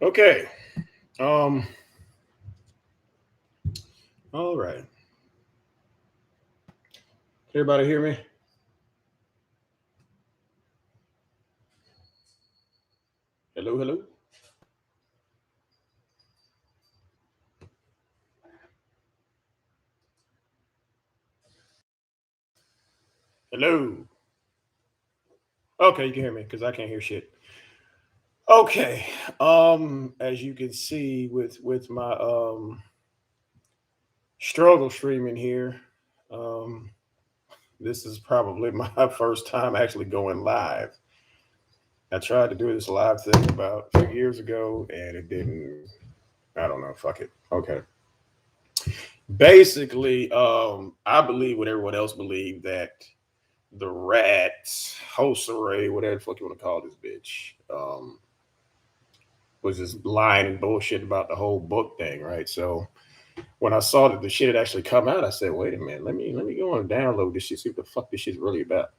Okay. Um. All right. Everybody hear me? Hello. Hello. Hello. Okay, you can hear me because I can't hear shit. Okay. As you can see with my struggle streaming here, um, this is probably my first time actually going live. I tried to do this live thing about 2 years ago, and it didn't. I don't know. Fuck it. Okay. Basically, I believe what everyone else believed that the rats, Soncerae, whatever the fuck you want to call this bitch, was just lying and bullshit about the whole book thing, right? So when I saw that the shit had actually come out, I said, wait a minute, let me go and download this shit, see what the fuck this shit's really about.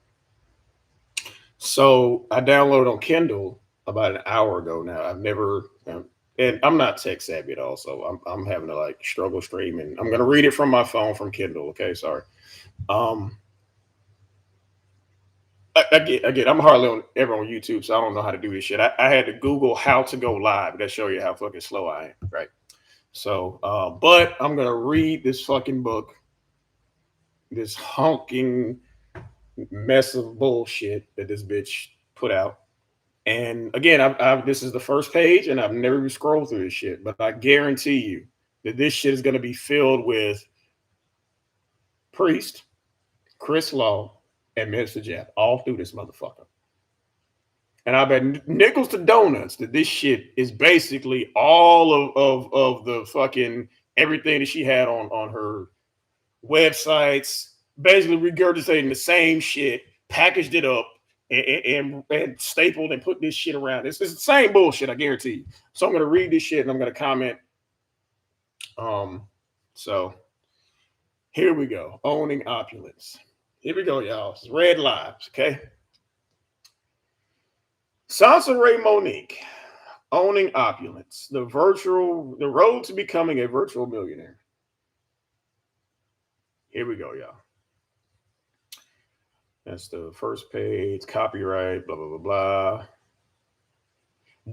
So I downloaded on Kindle about an hour ago now. I've never and I'm not tech savvy at all, so I'm having to like struggle stream, and I'm gonna read it from my phone from Kindle. Okay, sorry. Um, again, I'm hardly ever on YouTube, so I don't know how to do this shit. I had to Google how to go live. That show you how fucking slow I am, right? So, but I'm gonna read this fucking book, this honking mess of bullshit that this bitch put out. And again, this is the first page, and I've never even scrolled through this shit, but I guarantee you that this shit is gonna be filled with Priest, Chris Law, and Minister Jeff all through this motherfucker. And I bet nickels to donuts that this shit is basically all of the fucking everything that she had on her websites, basically regurgitating the same shit, packaged it up, and stapled and put this shit around. It's the same bullshit, I guarantee you. So I'm gonna read this shit and I'm gonna comment. Um, so here we go. Owning opulence. Here we go, y'all. It's Red Lives, okay? Soncerae Monique, owning opulence, the road to becoming a virtual millionaire. Here we go, y'all. That's the first page, copyright, blah, blah, blah, blah.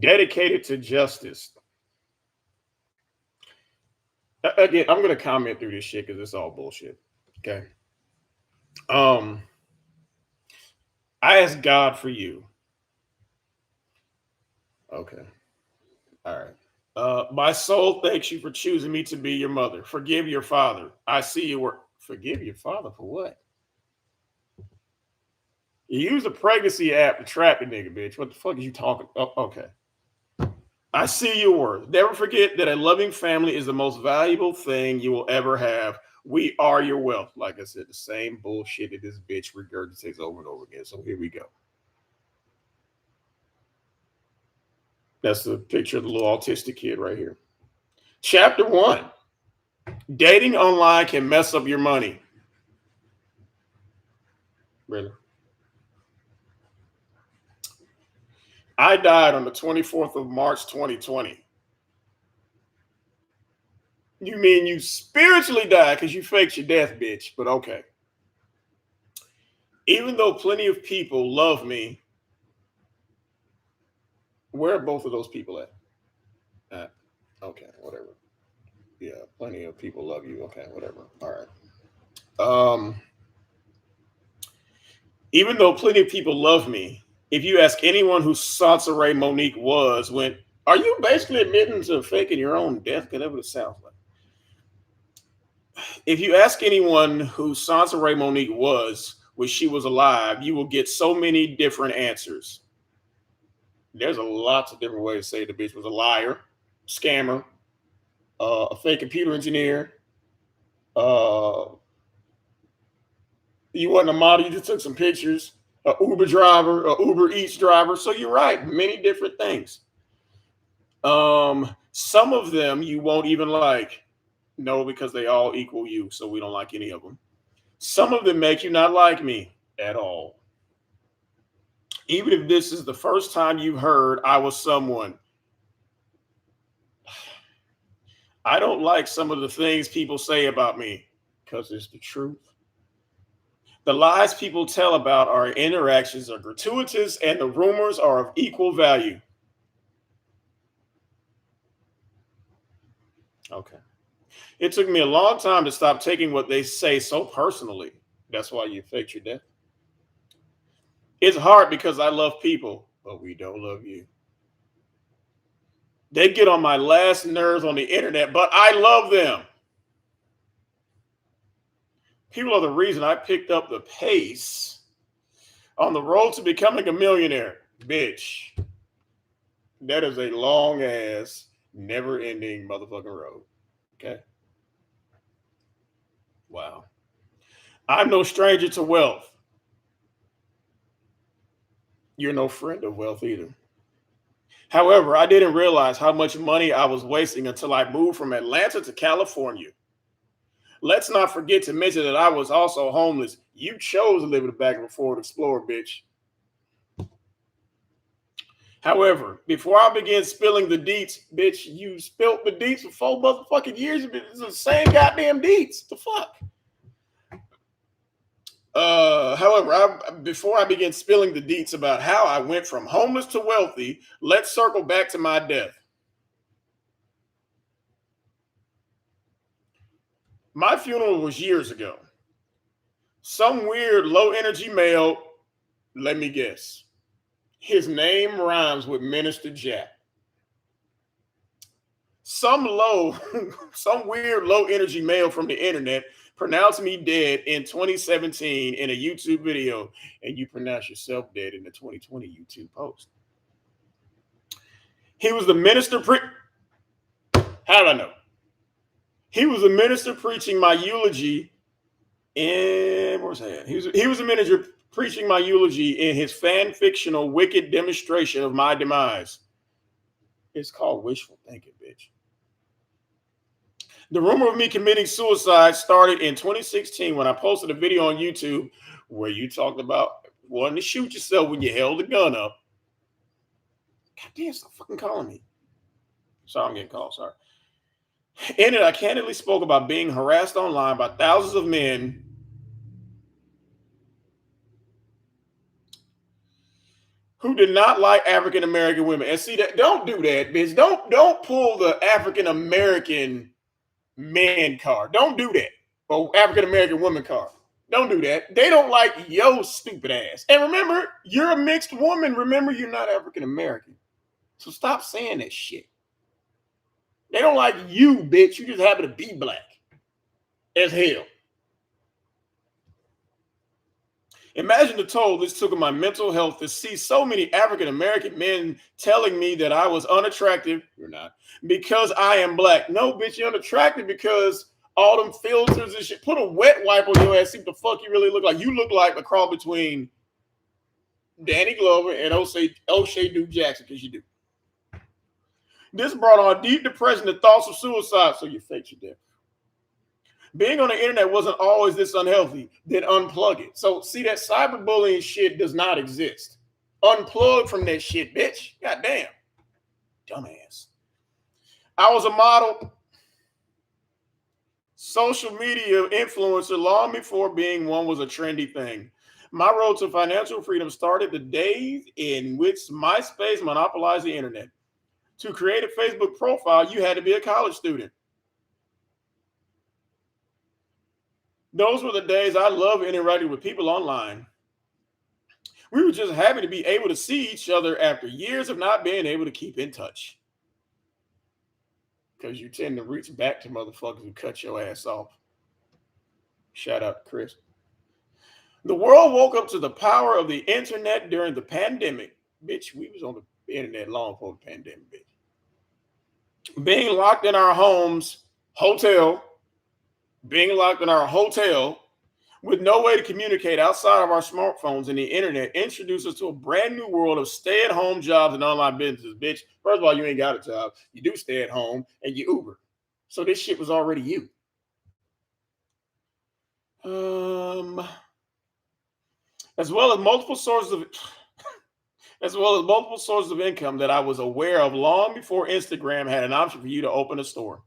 Dedicated to justice. Again, I'm going to comment through this shit because it's all bullshit. Okay. Um, I ask God for you. Okay. All right. My soul thanks you for choosing me to be your mother. Forgive your father. I see you work. Forgive your father for what? You use a pregnancy app to trap a nigga, bitch. What the fuck is you talking? Oh, okay. I see your worth. Never forget that a loving family is the most valuable thing you will ever have. We are your wealth. Like I said, the same bullshit that this bitch regurgitates over and over again. So here we go. That's the picture of the little autistic kid right here. Chapter 1. Dating online can mess up your money. Really? I died on the 24th of March 2020. You mean you spiritually died because you faked your death, bitch. But okay. Even though plenty of people love me, where are both of those people at? Okay, whatever. Yeah, plenty of people love you. Okay, whatever. All right. Um, even though plenty of people love me, if you ask anyone who Soncerae Monique was, when are you basically admitting to faking your own death? Because that's what it sounds like. If you ask anyone who Soncerae Monique was when she was alive, you will get so many different answers. There's a lots of different ways to say the bitch was a liar, scammer, a fake computer engineer. Uh, you wasn't a model, you just took some pictures. A Uber driver, a Uber Eats driver. So you're right, many different things. Some of them you won't even like. No, because they all equal you, so we don't like any of them. Some of them make you not like me at all. Even if this is the first time you've heard I was someone, I don't like some of the things people say about me because it's the truth. The lies people tell about our interactions are gratuitous and the rumors are of equal value. Okay. It took me a long time to stop taking what they say so personally. That's why you faked your death. It's hard because I love people, but we don't love you. They get on my last nerves on the internet, but I love them. People are the reason I picked up the pace on the road to becoming a millionaire. Bitch, that is a long ass, never ending motherfucking road. Okay. Wow. I'm no stranger to wealth. You're no friend of wealth either. However, I didn't realize how much money I was wasting until I moved from Atlanta to California. Let's not forget to mention that I was also homeless. You chose to live in the back of a Ford Explorer, bitch. However, before I begin spilling the deets, bitch, you spilt the deets for 4 motherfucking years. It's the same goddamn deets. The fuck? However, before I begin spilling the deets about how I went from homeless to wealthy, let's circle back to my death. My funeral was years ago. Some weird low energy male, let me guess. His name rhymes with Minister Jack. Some weird low energy male from the internet pronounced me dead in 2017 in a YouTube video, and you pronounce yourself dead in the 2020 YouTube post. He was the minister how did I know? He was a minister preaching my eulogy in where's that? He was a minister preaching my eulogy in his fan fictional wicked demonstration of my demise. It's called wishful thinking, bitch. The rumor of me committing suicide started in 2016 when I posted a video on YouTube where you talked about wanting to shoot yourself when you held the gun up. God damn, stop fucking calling me. Sorry, I'm getting called. Sorry. In it, I candidly spoke about being harassed online by thousands of men who did not like African American women. And see that, don't do that, bitch. Don't pull the African American man card. Don't do that. Or African American woman card. Don't do that. They don't like yo stupid ass. And remember, you're a mixed woman. Remember, you're not African American. So stop saying that shit. They don't like you, bitch. You just happen to be black as hell. Imagine the toll this took on my mental health to see so many African American men telling me that I was unattractive. You're not. Because I am black. No, bitch, you're unattractive because all them filters and shit. Put a wet wipe on your ass. See what the fuck you really look like. You look like a cross between Danny Glover and O'Shea Duke Jackson, because you do. This brought on deep depression and thoughts of suicide. So you faked your death. Being on the internet wasn't always this unhealthy. Then unplug it. So see, that cyberbullying shit does not exist. Unplug from that shit, bitch. God damn. Dumbass. I was a model, social media influencer long before being one was a trendy thing. My road to financial freedom started the days in which MySpace monopolized the internet. To create a Facebook profile, you had to be a college student. Those were the days I loved interacting with people online. We were just happy to be able to see each other after years of not being able to keep in touch. Because you tend to reach back to motherfuckers who cut your ass off. Shout out to Chris. The world woke up to the power of the internet during the pandemic. Bitch, we was on the internet long before the pandemic, bitch. Being locked in our homes, being locked in our hotel with no way to communicate outside of our smartphones and the internet introduced us to a brand new world of stay-at-home jobs and online businesses, bitch. First of all, you ain't got a job. You do stay at home and you Uber. So this shit was already you. As well as multiple sources of income that I was aware of long before Instagram had an option for you to open a store.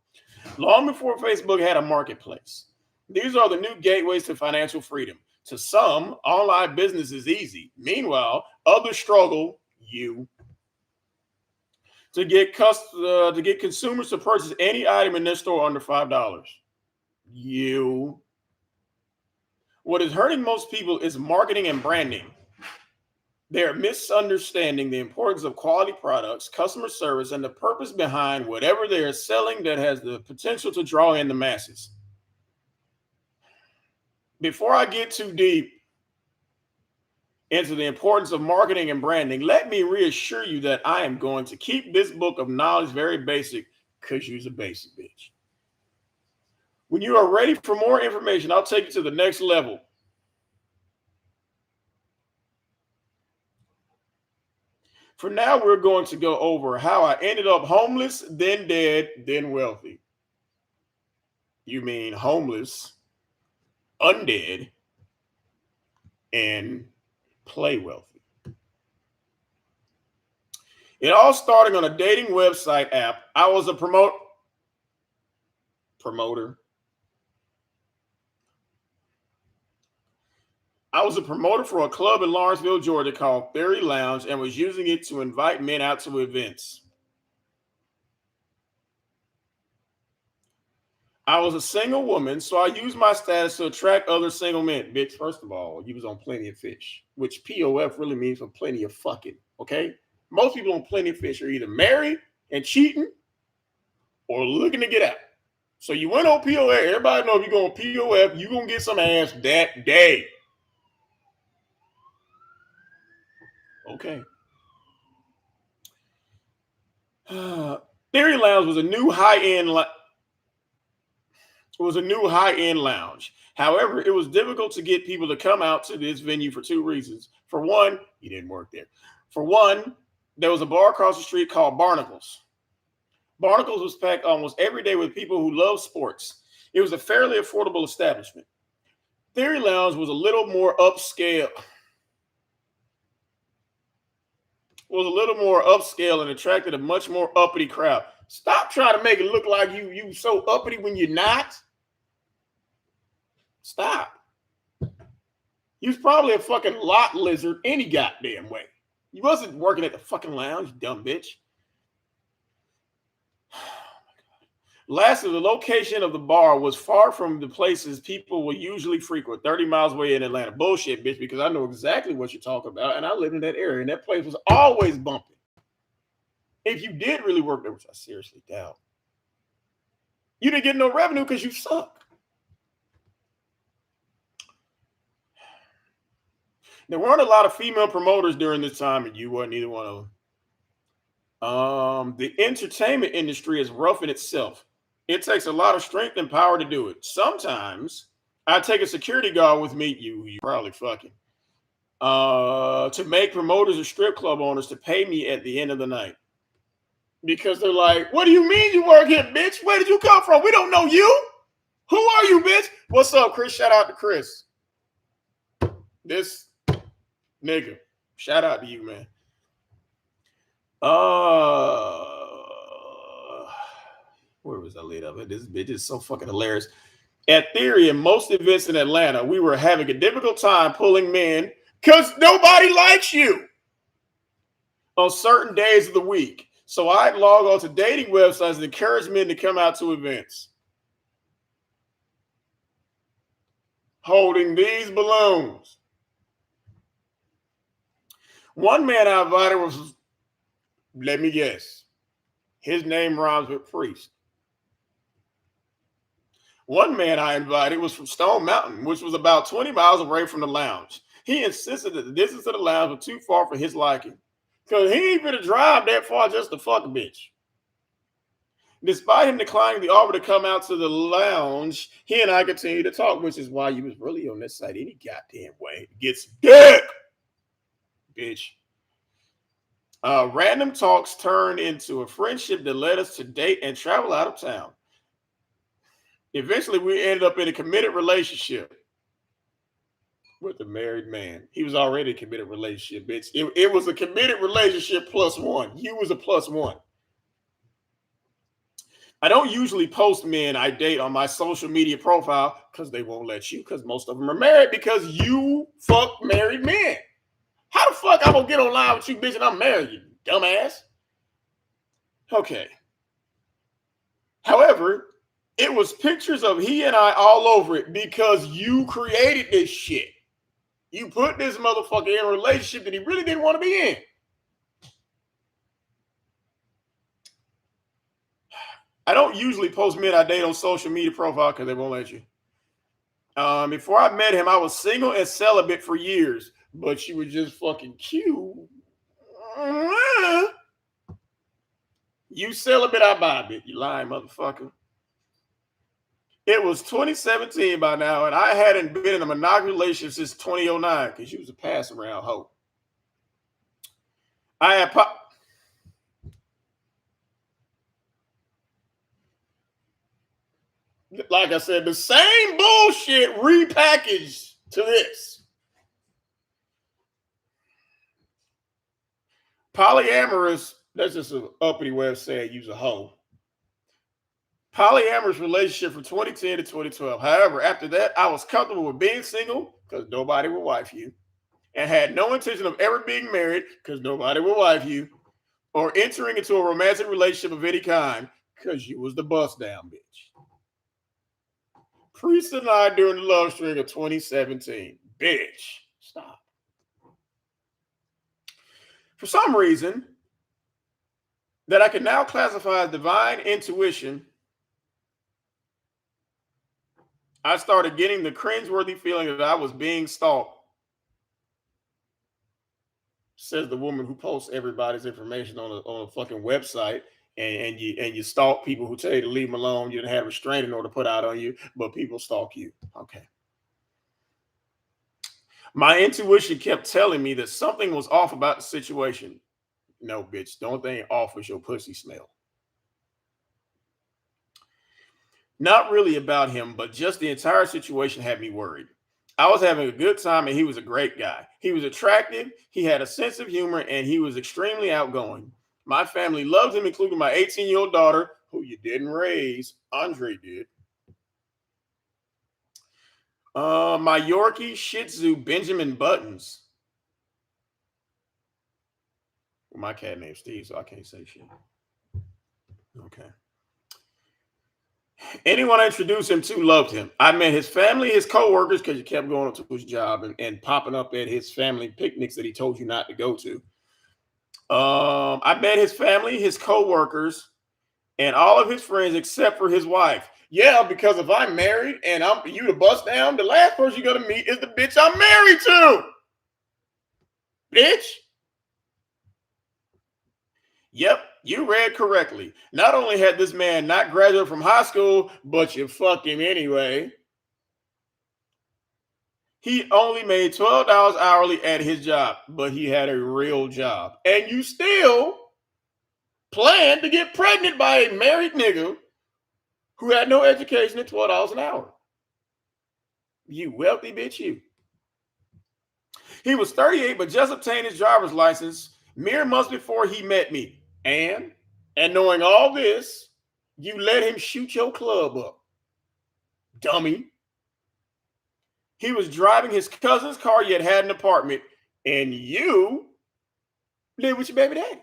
long before Facebook had a marketplace. These are the new gateways to financial freedom. To some, online business is easy. Meanwhile, others struggle, to get consumers to purchase any item in their store under $5. What is hurting most people is marketing and branding. They're misunderstanding the importance of quality products, customer service, and the purpose behind whatever they are selling that has the potential to draw in the masses. Before I get too deep into the importance of marketing and branding, let me reassure you that I am going to keep this book of knowledge very basic, because you're a basic bitch. When you are ready for more information, I'll take you to the next level. For now, we're going to go over how I ended up homeless, then dead, then wealthy. You mean homeless, undead, and play wealthy. It all started on a dating website app. I was a promoter. I was a promoter for a club in Lawrenceville, Georgia called Theory Lounge, and was using it to invite men out to events. I was a single woman, so I used my status to attract other single men. Bitch, first of all, you was on Plenty of Fish, which POF really means for plenty of fucking, okay? Most people on Plenty of Fish are either married and cheating or looking to get out. So you went on POF. Everybody know if you go on POF, you're going to get some ass that day. Okay. Theory Lounge was a new high-end lounge. However, it was difficult to get people to come out to this venue for two reasons. For one, you didn't work there. For one, there was a bar across the street called Barnacles. Barnacles was packed almost every day with people who love sports. It was a fairly affordable establishment. Theory Lounge was a little more upscale. And attracted a much more uppity crowd. Stop trying to make it look like you so uppity when you're not. Stop. You was probably a fucking lot lizard any goddamn way. You wasn't working at the fucking lounge, you dumb bitch. Lastly, the location of the bar was far from the places people will usually frequent, 30 miles away in Atlanta. Bullshit, bitch, because I know exactly what you're talking about, and I lived in that area, and that place was always bumping. If you did really work there, which I seriously doubt, you didn't get no revenue because you suck. There weren't a lot of female promoters during this time, and you weren't either one of them. The entertainment industry is rough in itself. It takes a lot of strength and power to do it. Sometimes I take a security guard with me, you probably fucking, to make promoters or strip club owners to pay me at the end of the night. Because they're like, what do you mean you work here, bitch? Where did you come from? We don't know you. Who are you, bitch? What's up, Chris? Shout out to Chris. This nigga. Shout out to you, man. Where was I laid up? This bitch is so fucking hilarious. At Theory and most events in Atlanta, we were having a difficult time pulling men because nobody likes you on certain days of the week. So I'd log on to dating websites and encourage men to come out to events. Holding these balloons. One man I invited was, let me guess, his name rhymes with priest. One man I invited was from Stone Mountain, which was about 20 miles away from the lounge. He insisted that the distance to the lounge was too far for his liking, because he ain't gonna drive that far just to fuck a bitch. Despite him declining the offer to come out to the lounge, he and I continued to talk, which is why you was really on this site any goddamn way. Get some dick, bitch. Random talks turned into a friendship that led us to date and travel out of town. Eventually, we ended up in a committed relationship with a married man. He was already a committed relationship, bitch. It was a committed relationship plus one. You was a plus one. I don't usually post men I date on my social media profile because they won't let you, because most of them are married, because you fuck married men. How the fuck I'm gonna get online with you, bitch, and I'm married, you dumbass? Okay. However, it was pictures of he and I all over it because you created this shit. You put this motherfucker in a relationship that he really didn't want to be in. I don't usually post men I date on social media profile because they won't let you. Before I met him, I was single and celibate for years, but she was just fucking cute. You celibate, I buy a bit. You lying motherfucker. It was 2017 by now, and I hadn't been in a monogamous relationship since 2009 because she was a pass around hoe. I had like I said, the same bullshit repackaged to this. Polyamorous, that's just an uppity way of saying use a hoe. Polyamorous relationship from 2010 to 2012. However, after that, I was comfortable with being single because nobody will wife you, and had no intention of ever being married because nobody will wife you, or entering into a romantic relationship of any kind because you was the bust down bitch. Priest and I during the love string of 2017. Bitch. Stop. For some reason that I can now classify as divine intuition, I started getting the cringeworthy feeling that I was being stalked, says the woman who posts everybody's information on a fucking website, and you stalk people who tell you to leave them alone. You don't have a restraining order put out on you, but people stalk you. Okay. My intuition kept telling me that something was off about the situation. No, bitch, the only thing off was your pussy smell. Not really about him, but just the entire situation had me worried. I was having a good time and he was a great guy. He was attractive, he had a sense of humor, and he was extremely outgoing. My family loved him, including my 18-year-old daughter, who you didn't raise. Andre did. My Yorkie Shih Tzu, Benjamin Buttons. Well, my cat named Steve, so I can't say shit. Okay. Anyone I introduced him to loved him. I met his family, his co-workers, because he kept going to his job and popping up at his family picnics that he told you not to go to. I met his family, his co-workers, and all of his friends except for his wife. Yeah, because if I'm married and I'm you to bust down, the last person you're gonna meet is the bitch I'm married to. Bitch. Yep, you read correctly. Not only had this man not graduated from high school, but you fucked him anyway. He only made $12 hourly at his job, but he had a real job. And you still plan to get pregnant by a married nigga who had no education at $12 an hour. You wealthy bitch, you. He was 38, but just obtained his driver's license mere months before he met me. And knowing all this, you let him shoot your club up. Dummy. He was driving his cousin's car, yet had an apartment, and you live with your baby daddy.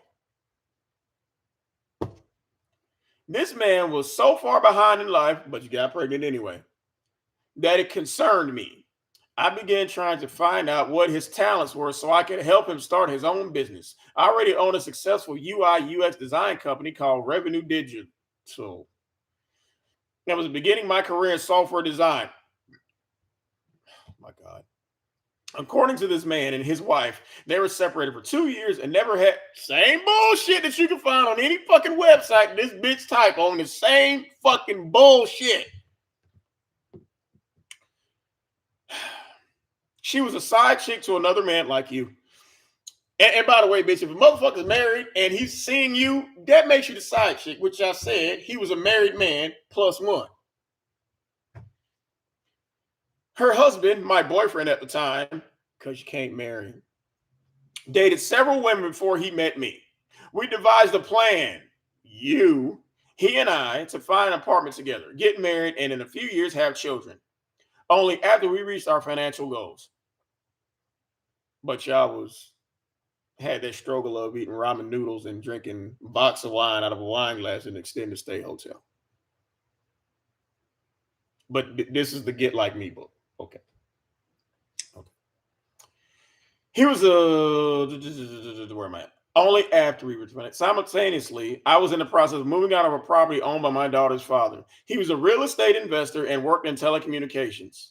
This man was so far behind in life, but you got pregnant anyway, that it concerned me. I began trying to find out what his talents were so I could help him start his own business. I already own a successful UI UX design company called Revenue Digital. I was beginning my career in software design. Oh my God. According to this man and his wife, they were separated for 2 years and never had same bullshit that you can find on any fucking website. This bitch type on the same fucking bullshit. She was a side chick to another man like you. And by the way, bitch, if a motherfucker's married and he's seeing you, that makes you the side chick, which I said he was a married man plus one. Her husband, my boyfriend at the time, because you can't marry, dated several women before he met me. We devised a plan. You He and I to find an apartment together, get married, and in a few years have children. Only after we reached our financial goals. But y'all was had that struggle of eating ramen noodles and drinking box of wine out of a wine glass in an extended stay hotel. But this is the Get Like Me book. Okay. Okay. Here was where am I at? Only after we were simultaneously, I was in the process of moving out of a property owned by my daughter's father. He was a real estate investor and worked in telecommunications.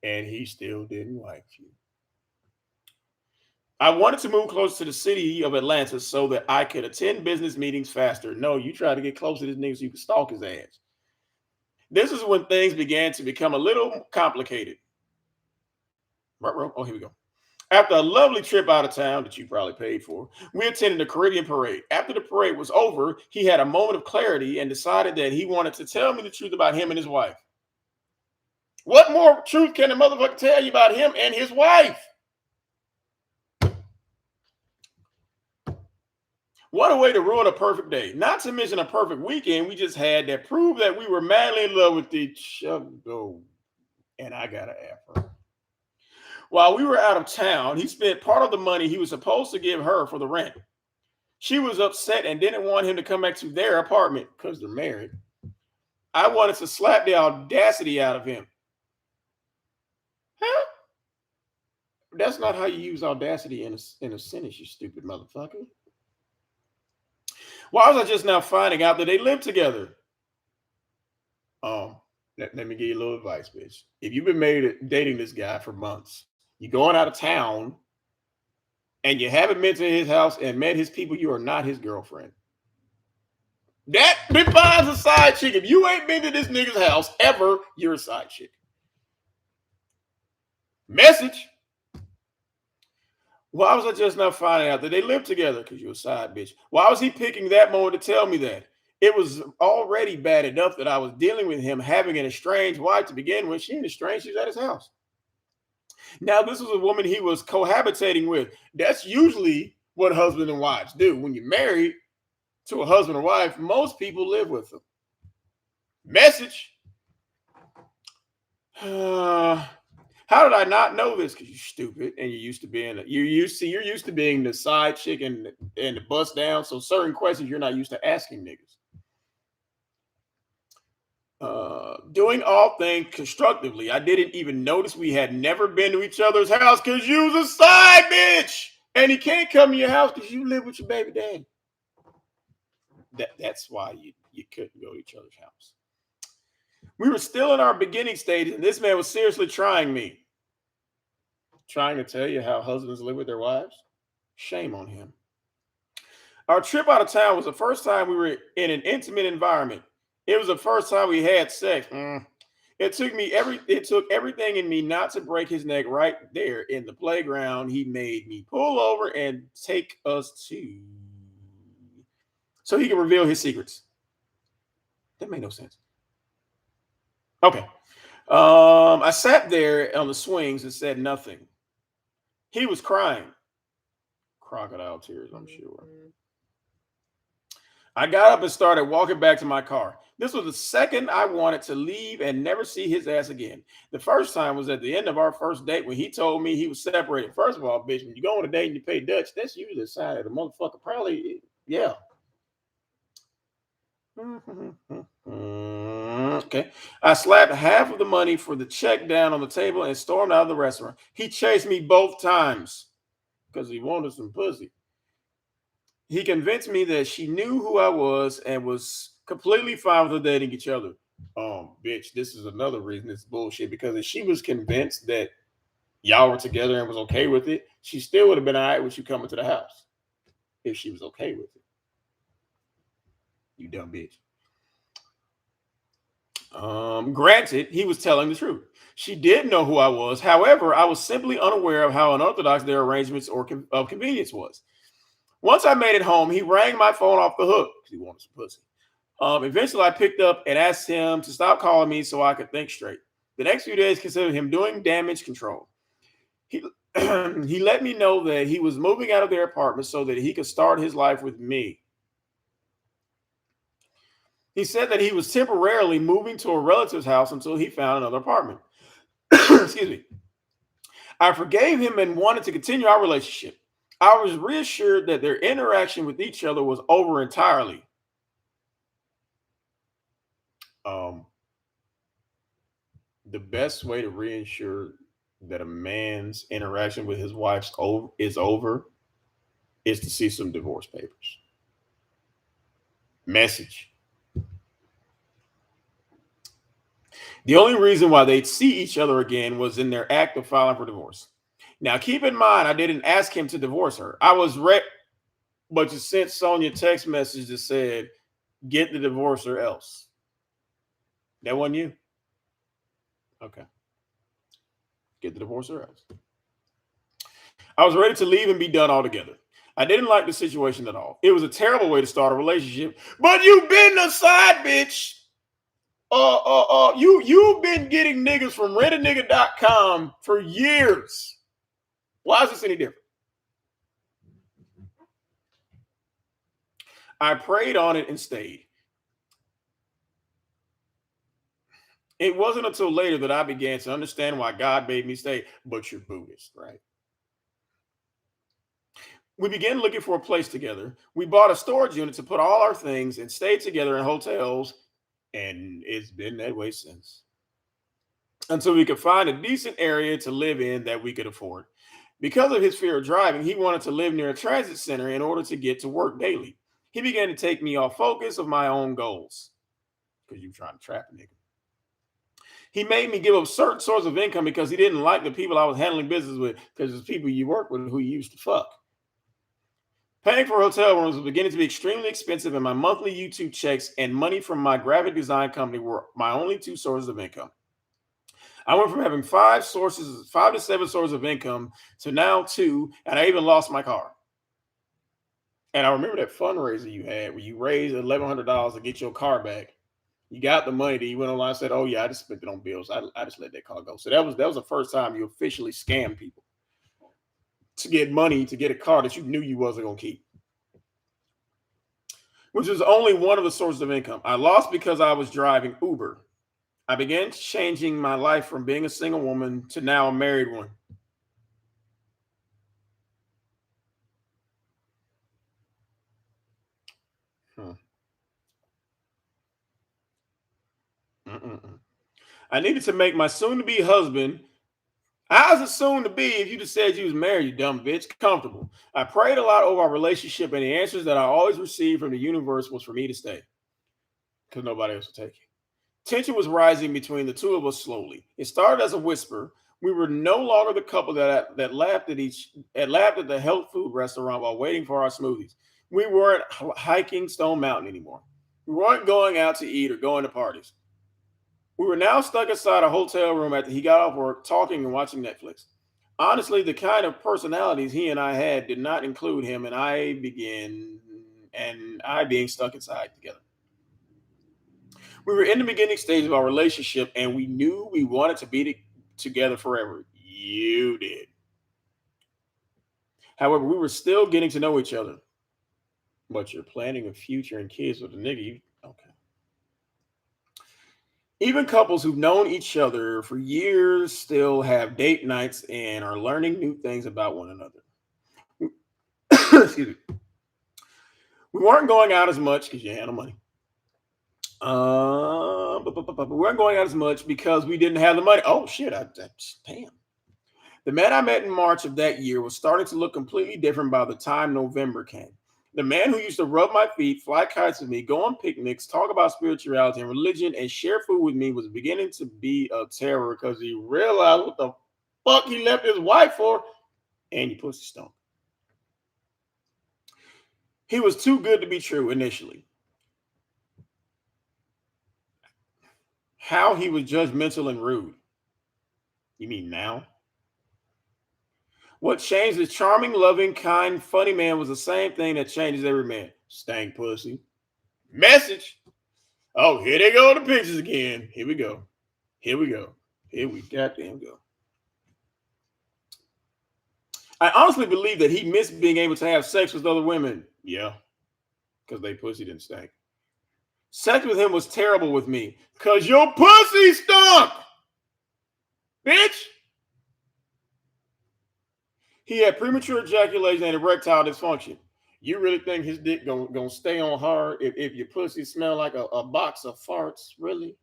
And he still didn't like you. I wanted to move close to the city of Atlanta so that I could attend business meetings faster. No, you tried to get close to this nigga so you could stalk his ass. This is when things began to become a little complicated. Oh, here we go. After a lovely trip out of town that you probably paid for, we attended a Caribbean parade. After the parade was over, he had a moment of clarity and decided that he wanted to tell me the truth about him and his wife. What more truth can a motherfucker tell you about him and his wife? What a way to ruin a perfect day. Not to mention a perfect weekend we just had that proved that we were madly in love with each other. Oh, and I got to afro. While we were out of town, he spent part of the money he was supposed to give her for the rent. She was upset and didn't want him to come back to their apartment because they're married. I wanted to slap the audacity out of him. Huh? That's not how you use audacity in a sentence, you stupid motherfucker. Why was I just now finding out that they live together? Let me give you a little advice, bitch. If you've been dating this guy for months, you're going out of town, and you haven't been to his house and met his people, you are not his girlfriend. That defines a side chick. If you ain't been to this nigga's house ever, you're a side chick. Message. Why was I just now finding out that they live together? Because you're a side bitch. Why was he picking that moment to tell me that? It was already bad enough that I was dealing with him having an estranged wife to begin with. She ain't estranged. She's at his house. Now, this was a woman he was cohabitating with. That's usually what husband and wives do. When you're married to a husband or wife, most people live with them. Message. How did I not know this? Because you're stupid and you're used to being the side chick and the bust down. So certain questions you're not used to asking niggas. Doing all things constructively. I didn't even notice we had never been to each other's house because you was a side bitch. And he can't come to your house because you live with your baby daddy. That's why you couldn't go to each other's house. We were still in our beginning stage, and this man was seriously trying me. Trying to tell you how husbands live with their wives? Shame on him. Our trip out of town was the first time we were in an intimate environment. It was the first time we had sex. It took everything in me not to break his neck right there in the playground. He made me pull over and take us to so he could reveal his secrets. That made no sense. Okay. I sat there on the swings and said nothing. He was crying. Crocodile tears, I'm sure. I got up and started walking back to my car. This was the second I wanted to leave and never see his ass again. The first time was at the end of our first date when he told me he was separated. First of all, bitch, when you go on a date and you pay Dutch, that's usually a sign that the motherfucker probably, yeah. Okay. I slapped half of the money for the check down on the table and stormed out of the restaurant. He chased me both times because he wanted some pussy. He convinced me that she knew who I was and was completely fine with her dating each other. Bitch, this is another reason it's bullshit, because if she was convinced that y'all were together and was okay with it, she still would have been all right with you coming to the house if she was okay with it. You dumb bitch. Granted, he was telling the truth. She did know who I was. However, I was simply unaware of how unorthodox their arrangements of convenience was. Once I made it home, he rang my phone off the hook because he wanted some pussy. Eventually, I picked up and asked him to stop calling me so I could think straight. The next few days considered him doing damage control. He let me know that he was moving out of their apartment so that he could start his life with me. He said that he was temporarily moving to a relative's house until he found another apartment. Excuse me. I forgave him and wanted to continue our relationship. I was reassured that their interaction with each other was over entirely. Um, the best way to reassure that a man's interaction with his wife's is over is to see some divorce papers. Message. The only reason why they'd see each other again was in their act of filing for divorce. Now, keep in mind, I didn't ask him to divorce her. I was but you sent Sonya a text message that said, "Get the divorce or else." That wasn't you. Okay. Get the divorce or else. I was ready to leave and be done altogether. I didn't like the situation at all. It was a terrible way to start a relationship. But you've been a side bitch. You've been getting niggas from rentanigga.com for years. Why is this any different? I prayed on it and stayed. It wasn't until later that I began to understand why God made me stay. But you're Buddhist, right? We began looking for a place together. We bought a storage unit to put all our things and stayed together in hotels. And it's been that way since. Until we could find a decent area to live in that we could afford. Because of his fear of driving, he wanted to live near a transit center in order to get to work daily. He began to take me off focus of my own goals. Because you trying to trap a nigga. He made me give up certain sources of income because he didn't like the people I was handling business with, because it's people you work with who you used to fuck. Paying for hotel rooms was beginning to be extremely expensive, and my monthly YouTube checks and money from my graphic design company were my only two sources of income. I went from having five to seven sources of income to now two, and I even lost my car. And I remember that fundraiser you had where you raised $1,100 to get your car back. You got the money, then you went online and said, "Oh yeah, I just spent it on bills. I just let that car go." So that was the first time you officially scammed people to get money to get a car that you knew you wasn't gonna keep, which was only one of the sources of income. I lost because I was driving Uber. I began changing my life from being a single woman to now a married one. Hmm. Mm-mm-mm. I needed to make my soon-to-be husband. How's it soon to be if you just said you was married, you dumb bitch? Comfortable. I prayed a lot over our relationship, and the answers that I always received from the universe was for me to stay because nobody else would take it. Tension was rising between the two of us slowly. It started as a whisper. We were no longer the couple that laughed at the health food restaurant while waiting for our smoothies. We weren't hiking Stone Mountain anymore. We weren't going out to eat or going to parties. We were now stuck inside a hotel room after he got off work, talking and watching Netflix. Honestly, the kind of personalities he and I had did not include him and I being stuck inside together. We were in the beginning stage of our relationship, and we knew we wanted to be together forever. You did. However, we were still getting to know each other. But you're planning a future and kids with a nigga. Okay. Even couples who've known each other for years still have date nights and are learning new things about one another. Excuse me. We weren't going out as much because you had no money. But we weren't going out as much because we didn't have the money. Oh shit! Damn. The man I met in March of that year was starting to look completely different by the time November came. The man who used to rub my feet, fly kites with me, go on picnics, talk about spirituality and religion, and share food with me was beginning to be a terror because he realized what the fuck he left his wife for, and you pussy stunk. He was too good to be true initially. How he was judgmental and rude. You mean now? What changed the charming, loving, kind, funny man was the same thing that changes every man. Stank pussy. Message. Oh, here they go, the pictures again. Here we go. Here we go. Here we goddamn go. I honestly believe that he missed being able to have sex with other women. Yeah, because they pussy didn't stink. Sex with him was terrible with me because your pussy stunk, bitch. He had premature ejaculation and erectile dysfunction. You really think his dick gonna stay on hard if your pussy smell like a box of farts? Really?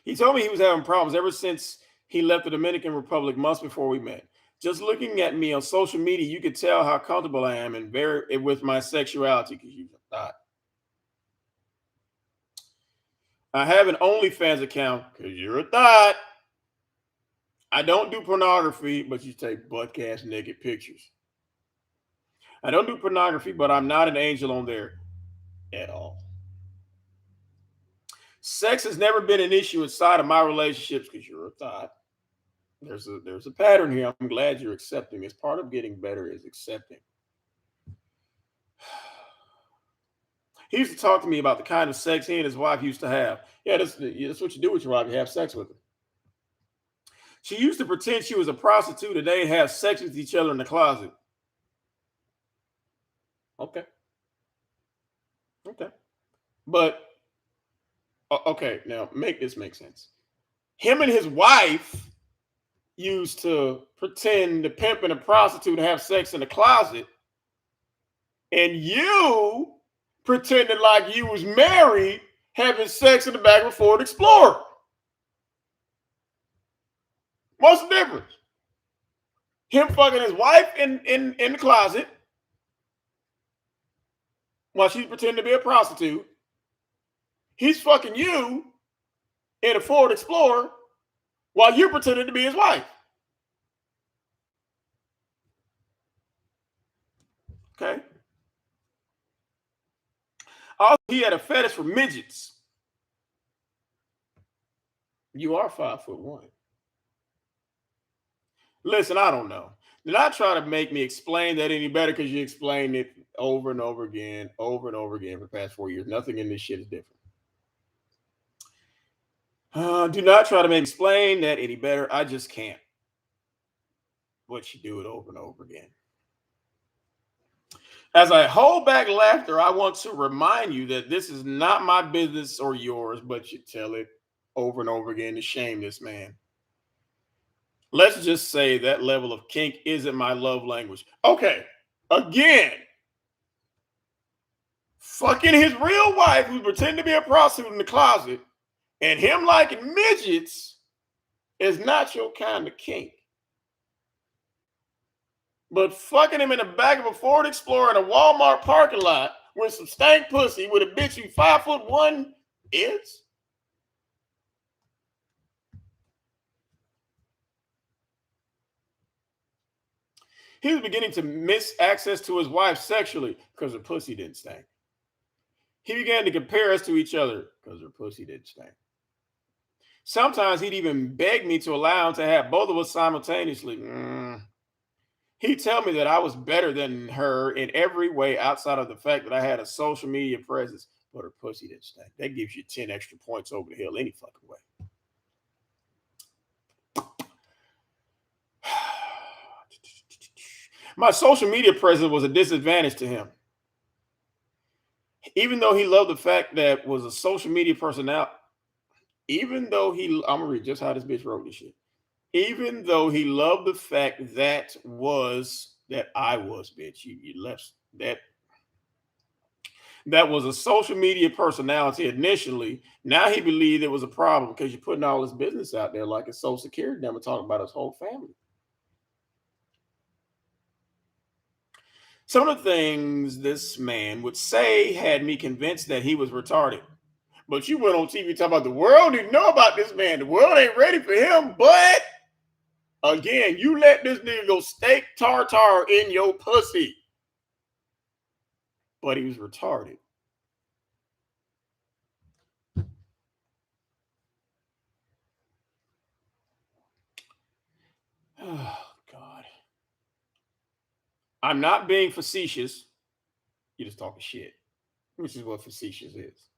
He told me he was having problems ever since he left the Dominican Republic months before we met. Just looking at me on social media, you could tell how comfortable I am and very with my sexuality. Because you thought I have an OnlyFans account because you're a thought. I don't do pornography, but you take butt-ass naked pictures. I don't do pornography, but I'm not an angel on there at all. Sex has never been an issue inside of my relationships because you're a thought. There's a pattern here. I'm glad you're accepting. It's part of getting better is accepting. He used to talk to me about the kind of sex he and his wife used to have. Yeah, that's what you do with your wife. You have sex with her. She used to pretend she was a prostitute and they'd have sex with each other in the closet. Okay. But, okay, now make this make sense. Him and his wife used to pretend to pimp and a prostitute and have sex in the closet. And you pretended like you was married having sex in the back of a Ford Explorer. What's the difference? Him fucking his wife in the closet while she's pretending to be a prostitute. He's fucking you in a Ford Explorer while you're pretending to be his wife. Okay. Also, he had a fetish for midgets. You are 5'1". Listen, I don't know. Did I try to make me explain that any better? Because you explained it over and over again for the past 4 years. Nothing in this shit is different. Do not try to make me explain that any better. I just can't. But you do it over and over again. As I hold back laughter, I want to remind you that this is not my business or yours, but you tell it over and over again to shame this man. Let's just say that level of kink isn't my love language. Okay, again, fucking his real wife who's pretending to be a prostitute in the closet and him liking midgets is not your kind of kink. But fucking him in the back of a Ford Explorer in a Walmart parking lot with some stank pussy with a bitch who's 5'1" is? He was beginning to miss access to his wife sexually because her pussy didn't stink. He began to compare us to each other because her pussy didn't stink. Sometimes he'd even beg me to allow him to have both of us simultaneously. He'd tell me that I was better than her in every way outside of the fact that I had a social media presence, but her pussy didn't stink. That gives you 10 extra points over the hill any fucking way. My social media presence was a disadvantage to him. Even though he loved the fact that was a social media personality, I'm gonna read just how this bitch wrote this shit. Even though he loved the fact that I was, bitch, you left that was a social media personality initially. Now he believed it was a problem because you're putting all his business out there like it's social security number talking about his whole family. Some of the things this man would say had me convinced that he was retarded. But you went on TV talking about the world didn't know about this man. The world ain't ready for him. But again, you let this nigga go steak tartare in your pussy. But he was retarded. Oh, God. I'm not being facetious. You're just talking shit, which is what facetious is.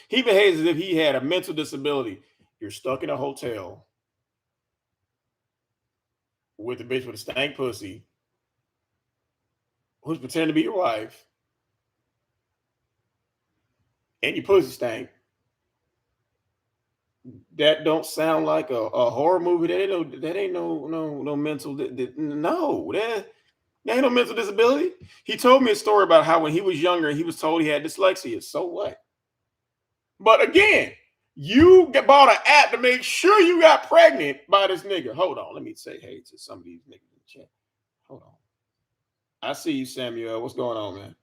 He behaves as if he had a mental disability. You're stuck in a hotel with a bitch with a stank pussy who's pretending to be your wife, and your pussy stank, that don't sound like a horror movie. That ain't no mental no that ain't no mental disability. He told me a story about how when he was younger he was told he had dyslexia. So what? But again, you bought an app to make sure you got pregnant by this nigga. Hold on, let me say hey to some of these niggas in the chat. Hold on. I see you, Samuel. What's going on, man?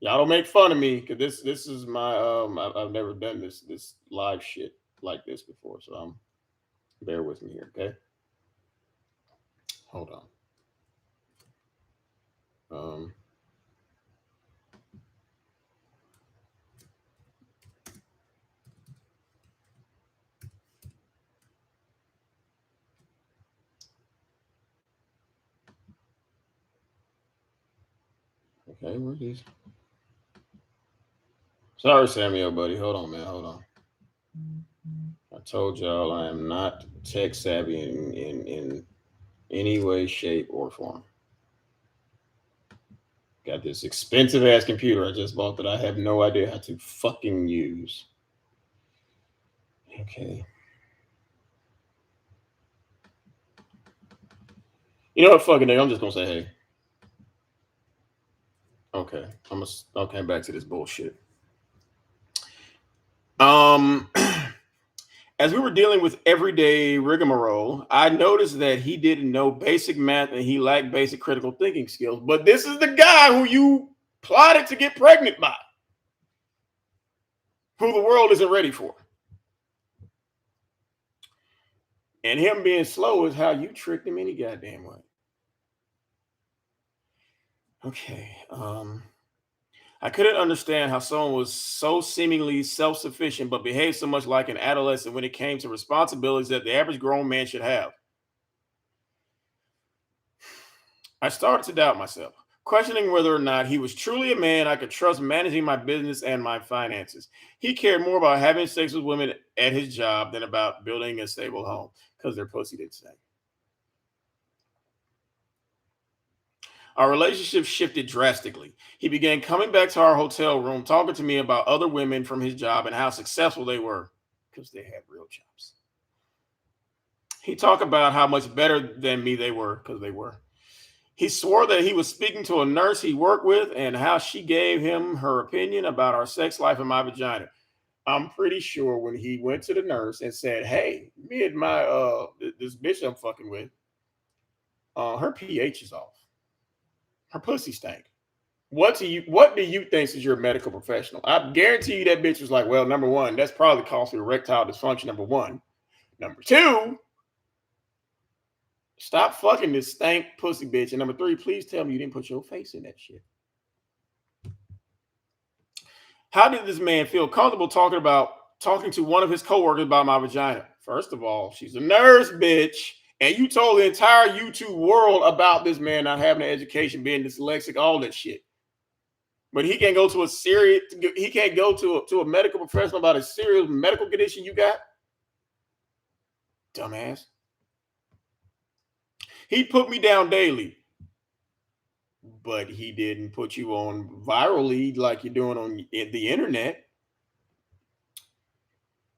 Y'all don't make fun of me because this is my I've never done this live shit like this before, so bear with me here, okay? Hold on. Okay, where is? Sorry, Samuel, buddy. Hold on, man. Hold on. I told y'all I am not tech savvy in any way, shape, or form. Got this expensive ass computer I just bought that I have no idea how to fucking use. Okay. You know what, fucking nigga, I'm just gonna say hey. Okay, okay, back to this bullshit. As we were dealing with everyday rigmarole, I noticed that he didn't know basic math and he lacked basic critical thinking skills. But this is the guy who you plotted to get pregnant by, who the world isn't ready for. And him being slow is how you tricked him any goddamn way. Okay. I couldn't understand how someone was so seemingly self-sufficient but behaved so much like an adolescent when it came to responsibilities that the average grown man should have. I started to doubt myself, questioning whether or not he was truly a man I could trust managing my business and my finances. He cared more about having sex with women at his job than about building a stable home because their pussy didn't stink. Our relationship shifted drastically. He began coming back to our hotel room, talking to me about other women from his job and how successful they were because they had real jobs. He talked about how much better than me they were because they were. He swore that he was speaking to a nurse he worked with and how she gave him her opinion about our sex life and my vagina. I'm pretty sure when he went to the nurse and said, "Hey, me and my this bitch I'm fucking with, her pH is off. Her pussy stank." What do you think is your medical professional? I guarantee you that bitch was like, well, number one, that's probably caused erectile dysfunction. Number one. Number two, stop fucking this stank pussy bitch. And number three, please tell me you didn't put your face in that shit. How did this man feel comfortable talking to one of his coworkers about my vagina? First of all, she's a nurse, bitch. And you told the entire YouTube world about this man not having an education, being dyslexic, all that shit. But he can't go to a medical professional about a serious medical condition you got? Dumbass. He put me down daily, but he didn't put you on virally like you're doing on the internet.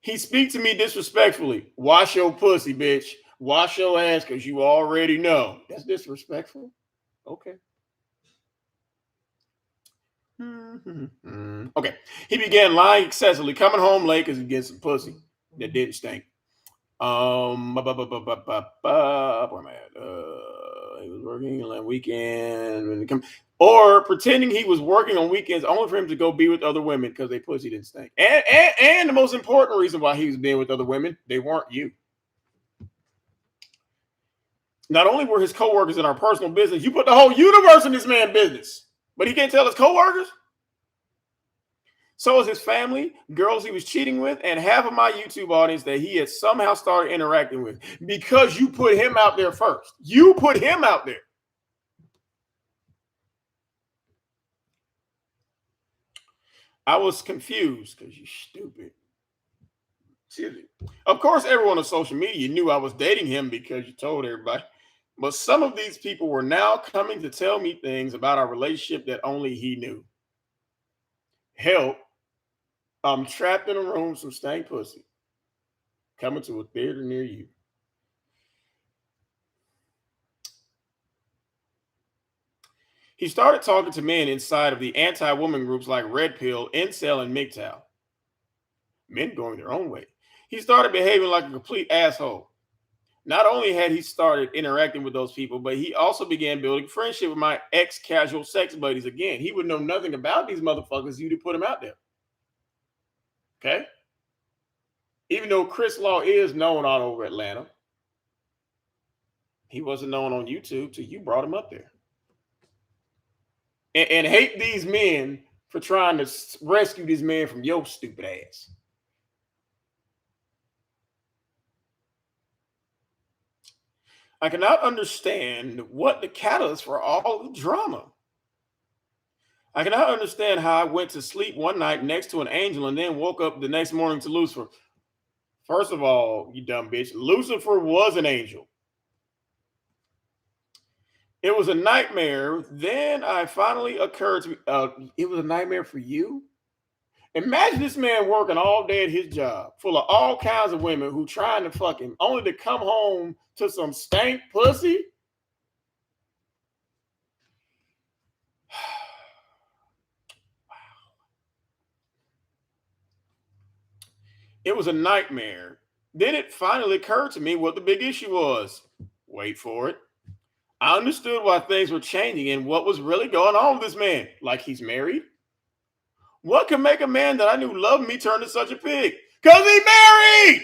He speak to me disrespectfully. Wash your pussy, bitch. Wash your ass because you already know. That's disrespectful. Okay. Okay. He began lying excessively, coming home late because he gets some pussy that didn't stink. Where am I at? He was working on weekend or pretending he was working on weekends only for him to go be with other women because they pussy didn't stink. And the most important reason why he was being with other women, they weren't you. Not only were his coworkers in our personal business, you put the whole universe in this man's business, but he can't tell his coworkers. So is his family, girls he was cheating with, and half of my YouTube audience that he had somehow started interacting with because you put him out there first. You put him out there. I was confused because you're stupid. Seriously. Of course, everyone on social media knew I was dating him because you told everybody. But some of these people were now coming to tell me things about our relationship that only he knew. Help, I'm trapped in a room with some stank pussy. Coming to a theater near you. He started talking to men inside of the anti-woman groups like Red Pill, Incel, and MGTOW. Men going their own way. He started behaving like a complete asshole. Not only had he started interacting with those people, but he also began building friendship with my ex-casual sex buddies again. He would know nothing about these motherfuckers. You'd put him out there. Okay? Even though Chris Law is known all over Atlanta, he wasn't known on YouTube till you brought him up there. And hate these men for trying to rescue this man from your stupid ass. I cannot understand what the catalyst for all the drama. I cannot understand how I went to sleep one night next to an angel and then woke up the next morning to Lucifer. First of all, you dumb bitch, Lucifer was an angel. It was a nightmare. Then I finally occurred to me, it was a nightmare for you? Imagine this man working all day at his job, full of all kinds of women who trying to fuck him, only to come home to some stank pussy. It was a nightmare. Then it finally occurred to me what the big issue was. Wait for it. I understood why things were changing and what was really going on with this man. Like he's married? What could make a man that I knew loved me turn to such a pig? Because he married!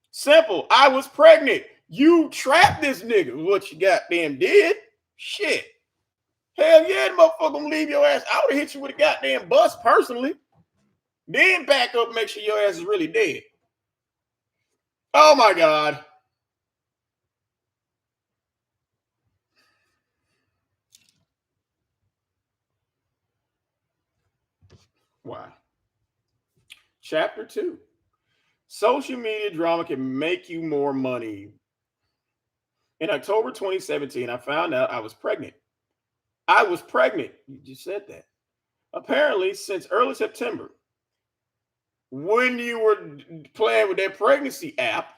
Simple. I was pregnant. You trapped this nigga. What you goddamn did? Shit. Hell yeah, the motherfucker gonna leave your ass. I would have hit you with a goddamn bus personally. Then back up, make sure your ass is really dead. Oh my God. Wow. Chapter 2. Social media drama can make you more money. In October 2017, I found out I was pregnant. I was pregnant. You just said that. Apparently, since early September, when you were playing with that pregnancy app,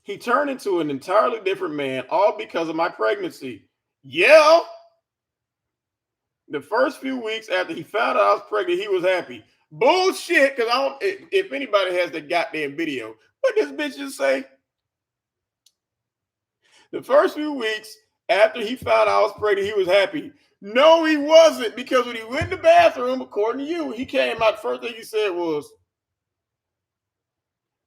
he turned into an entirely different man, all because of my pregnancy. Yeah. The first few weeks after he found out I was pregnant, he was happy. Bullshit, because I don't. If anybody has the goddamn video, what this bitch just say? The first few weeks after he found out I was pregnant, he was happy. No, he wasn't, because when he went in the bathroom, according to you, he came out. The first thing he said was,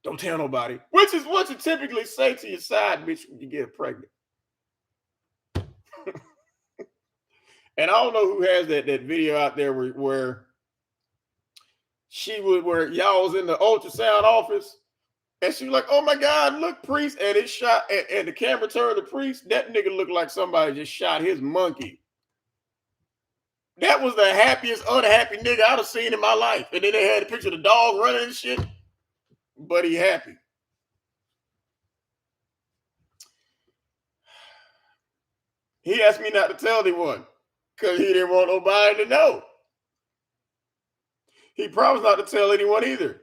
"Don't tell nobody," which is what you typically say to your side bitch when you get pregnant. And I don't know who has that video out there where y'all was in the ultrasound office and she was like, "Oh my God, look, priest," and it shot and the camera turned to priest. That nigga looked like somebody just shot his monkey. That was the happiest unhappy nigga I'd have seen in my life. And then they had a picture of the dog running and shit, but he happy. He asked me not to tell anyone because he didn't want nobody to know. He promised not to tell anyone either.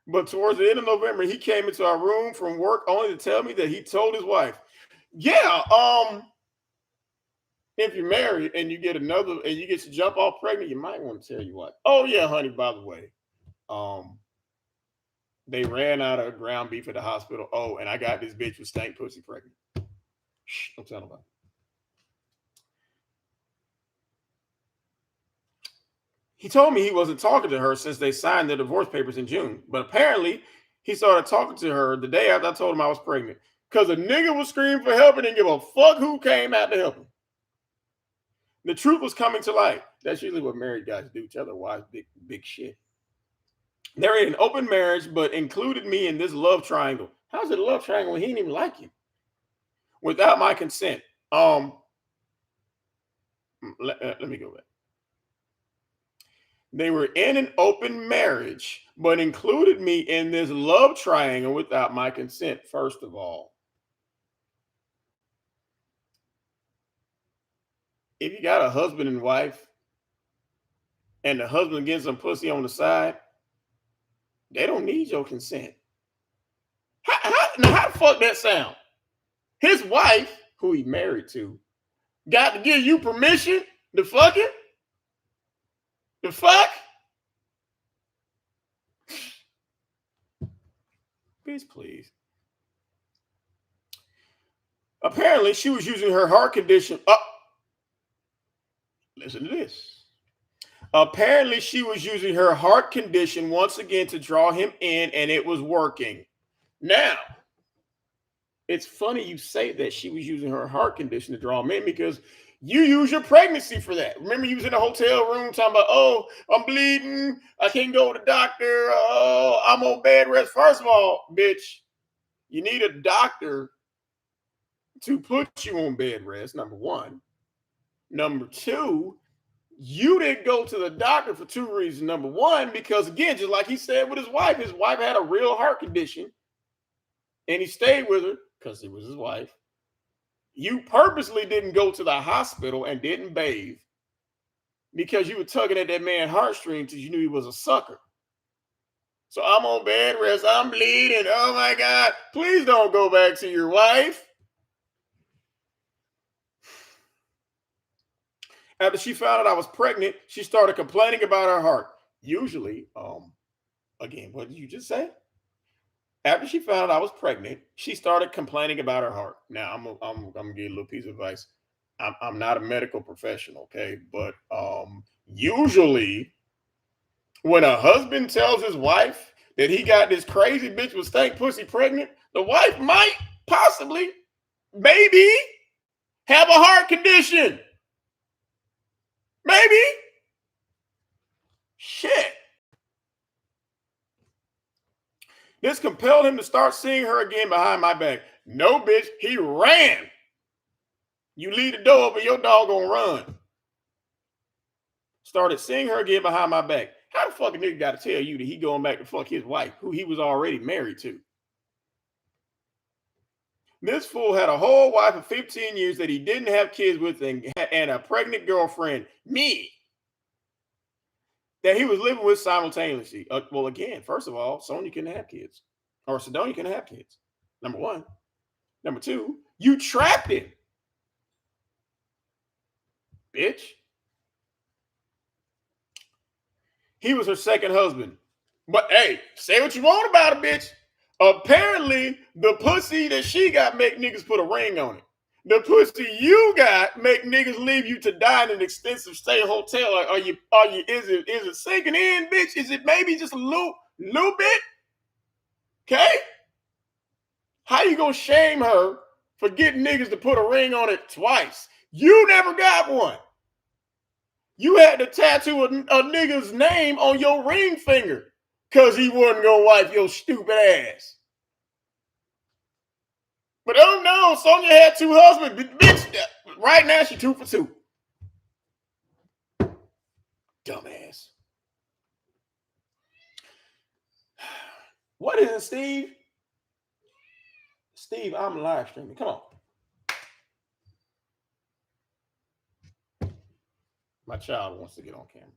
But towards the end of November, he came into our room from work only to tell me that he told his wife, "Yeah, if you're married and you get to jump off pregnant, you might want to tell your wife. Oh yeah, honey, by the way, they ran out of ground beef at the hospital. Oh, and I got this bitch with stank pussy pregnant. Shh, don't tell nobody." He told me he wasn't talking to her since they signed their divorce papers in June. But apparently, he started talking to her the day after I told him I was pregnant. Because a nigga was screaming for help and didn't give a fuck who came out to help him. The truth was coming to light. That's usually what married guys do. Each other wives big shit. They're in an open marriage, but included me in this love triangle. How's it a love triangle when he didn't even like you? Without my consent. Let me go back. They were in an open marriage, but included me in this love triangle without my consent, first of all. If you got a husband and wife, and the husband gets some pussy on the side, they don't need your consent. How the fuck that sound? His wife, who he married to, got to give you permission to fuck him? The fuck? Bitch, please. Apparently, she was using her heart condition. Listen to this. Apparently, she was using her heart condition once again to draw him in, and it was working. Now, it's funny you say that she was using her heart condition to draw him in because you use your pregnancy for that. Remember, you was in a hotel room talking about, oh, I'm bleeding. I can't go to the doctor. Oh, I'm on bed rest. First of all, bitch, you need a doctor to put you on bed rest, number one. Number two, you didn't go to the doctor for two reasons. Number one, because again, just like he said with his wife had a real heart condition and he stayed with her because it was his wife. You purposely didn't go to the hospital and didn't bathe because you were tugging at that man's heartstrings because you knew he was a sucker. So I'm on bed rest. I'm bleeding. Oh my God. Please don't go back to your wife. After she found out I was pregnant, she started complaining about her heart. Usually, again, what did you just say? After she found out I was pregnant, she started complaining about her heart. Now, I'm gonna give you a little piece of advice. I'm not a medical professional, okay? But usually, when a husband tells his wife that he got this crazy bitch with stank pussy pregnant, the wife might possibly, maybe, have a heart condition. Maybe. Shit. This compelled him to start seeing her again behind my back. No, bitch, he ran. You leave the door open, your dog gonna run. Started seeing her again behind my back. How the fucking nigga got to tell you that he going back to fuck his wife, who he was already married to? This fool had a whole wife of 15 years that he didn't have kids with and a pregnant girlfriend, me, that he was living with simultaneously. Well, again, first of all, Sonya couldn't have kids. Or Sidonia couldn't have kids. Number one. Number two, you trapped him. Bitch. He was her second husband. But hey, say what you want about it, bitch. Apparently, the pussy that she got make niggas put a ring on it. The pussy you got make niggas leave you to die in an extensive stay hotel. Is it sinking in, bitch? Is it maybe just a little bit? Okay? How you gonna shame her for getting niggas to put a ring on it twice? You never got one. You had to tattoo a nigga's name on your ring finger because he wasn't gonna wipe your stupid ass. But oh no, Sonya had two husbands. Bitch, right now she 2 for 2. Dumbass. What is it, Steve? Steve, I'm live streaming. Come on. My child wants to get on camera.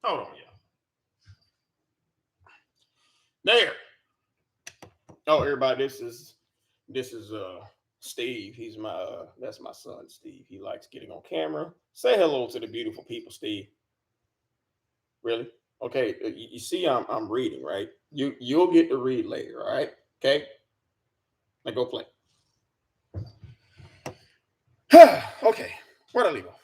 Hold on, y'all. There. Oh, everybody, this is Steve. He's that's my son, Steve. He likes getting on camera. Say hello to the beautiful people, Steve. Really? Okay, you see I'm reading, right? You'll get to read later, all right? Okay? Now go play. Okay, where'd I leave off?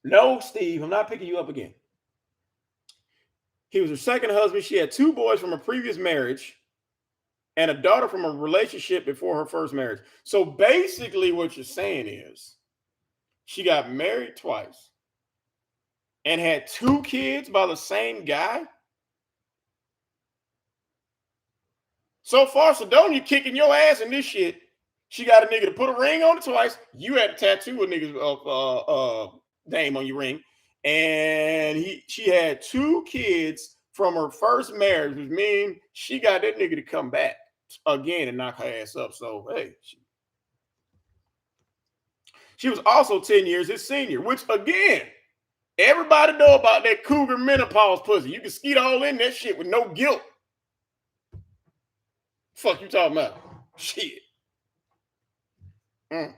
No, Steve, I'm not picking you up again. He was her second husband. She had 2 boys from a previous marriage and a daughter from a relationship before her first marriage. So basically what you're saying is she got married twice and had 2 kids by the same guy. So far, Sedonia kicking your ass in this shit. She got a nigga to put a ring on it twice. You had to tattoo a nigga's name on your ring, and she had 2 kids from her first marriage, which means she got that nigga to come back again and knock her ass up. So hey, she was also 10 years his senior, which again, everybody know about that cougar menopause pussy. You can skeet all in that shit with no guilt. Fuck you talking about? Shit. Mm.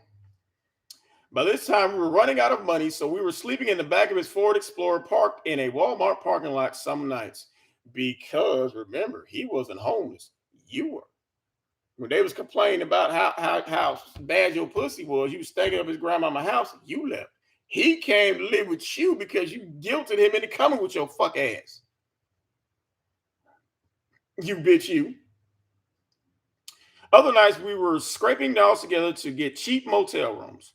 By this time, we were running out of money, so we were sleeping in the back of his Ford Explorer parked in a Walmart parking lot some nights. Because remember, he wasn't homeless. You were. When they was complaining about how bad your pussy was, you was staying up his grandmama's house, you left. He came to live with you because you guilted him into coming with your fuck ass. You bitch, you. Other nights, we were scraping dollars together to get cheap motel rooms.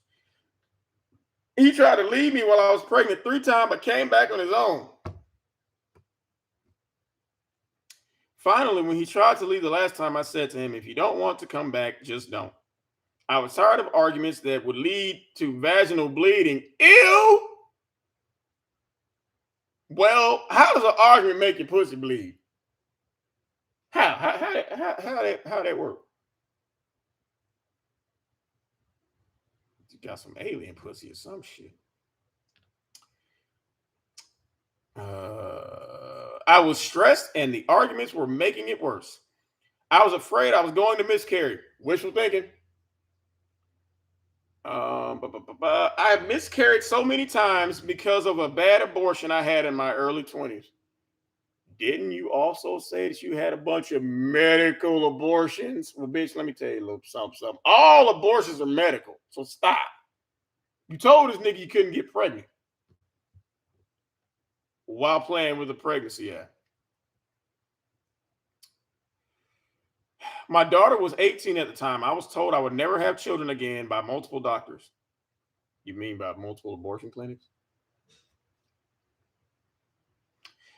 He tried to leave me while I was pregnant 3 times, but came back on his own. Finally, when he tried to leave the last time, I said to him, if you don't want to come back, just don't. I was tired of arguments that would lead to vaginal bleeding. Ew! Well, how does an argument make your pussy bleed? How that work? You got some alien pussy or some shit. I was stressed and the arguments were making it worse. I was afraid I was going to miscarry. Wishful thinking. I miscarried so many times because of a bad abortion I had in my early 20s. Didn't you also say that you had a bunch of medical abortions? Well, bitch, let me tell you a little something. All abortions are medical, so stop. You told this nigga you couldn't get pregnant while playing with the pregnancy act. My daughter was 18 at the time. I was told I would never have children again by multiple doctors. You mean by multiple abortion clinics?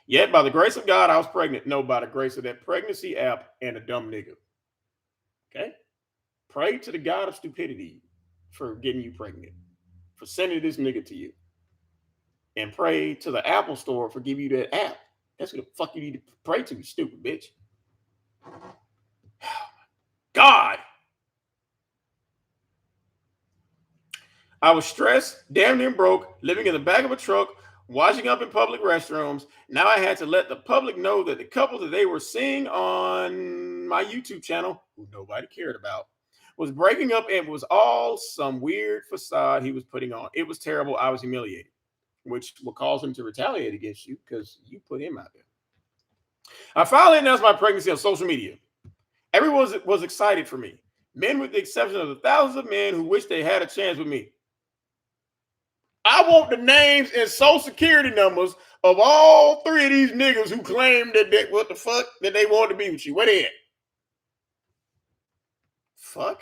Yet, by the grace of God, I was pregnant. No, by the grace of that pregnancy app and a dumb nigga. Okay? Pray to the God of stupidity for getting you pregnant, for sending this nigga to you. And pray to the Apple store for giving you that app. That's what the fuck you need to pray to, you stupid bitch. God. I was stressed, damn near broke, living in the back of a truck, washing up in public restrooms. Now I had to let the public know that the couple that they were seeing on my YouTube channel, who nobody cared about, was breaking up and was all some weird facade he was putting on. It was terrible. I was humiliated, which will cause him to retaliate against you because you put him out there. I finally announced my pregnancy on social media. Everyone was excited for me. Men, with the exception of the thousands of men who wish they had a chance with me. I want the names and social security numbers of all 3 of these niggas who claimed that they, what the fuck, that they wanted to be with you. Where they at? Fuck.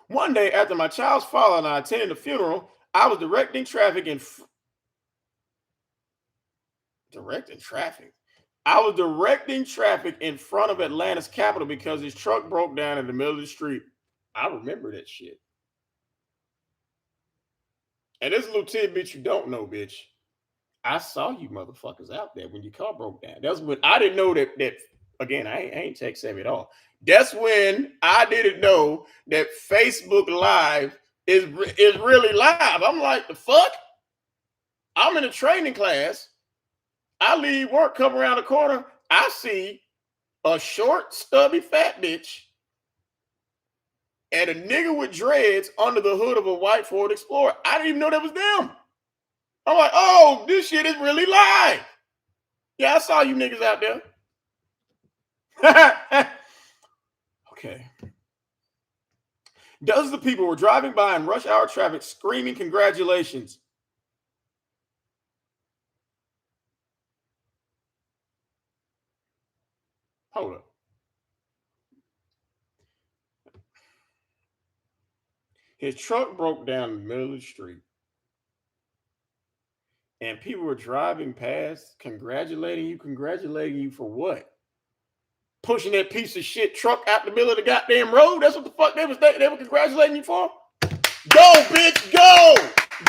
One day after my child's father and I attended the funeral, I was directing traffic in front of Atlanta's Capitol because his truck broke down in the middle of the street. I remember that shit. And this little tidbit you don't know, bitch. I saw you motherfuckers out there when your car broke down. That's when I didn't know that again, I ain't tech savvy at all. That's when I didn't know that Facebook Live is really live. I'm like, the fuck? I'm in a training class. I leave work, come around the corner. I see a short, stubby, fat bitch and a nigga with dreads under the hood of a white Ford Explorer. I didn't even know that was them. I'm like, oh, this shit is really live. Yeah, I saw you niggas out there. Okay. Dozens of people were driving by in rush hour traffic screaming congratulations. Hold up. His truck broke down in the middle of the street. and people were driving past, congratulating you. Congratulating you for what? Pushing that piece of shit truck out the middle of the goddamn road. That's what the fuck they were congratulating you for. Go, bitch, go,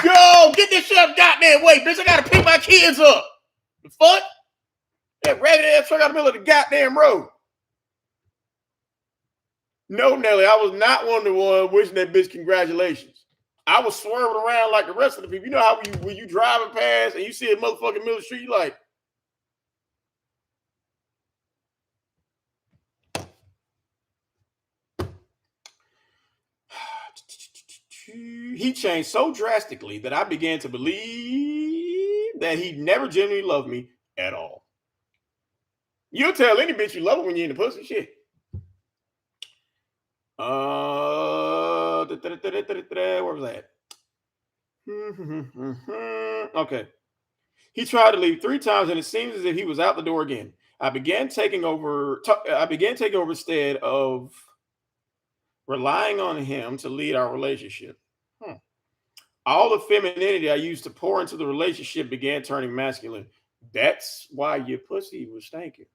go, get this shit out of the goddamn way, bitch. I gotta pick my kids up. The fuck? That ragged ass truck out the middle of the goddamn road. No, Nelly, I was not one of the ones wishing that bitch congratulations. I was swerving around like the rest of the people. You know how when you driving past and you see a motherfucking middle of the street, you like, he changed so drastically that I began to believe that he never genuinely loved me at all. You'll tell any bitch you love her when you're in the pussy. Shit. Where was that? Okay. He tried to leave 3 times, and it seems as if he was out the door again. I began taking over instead of relying on him to lead our relationship. All the femininity I used to pour into the relationship began turning masculine. That's why your pussy was stinking.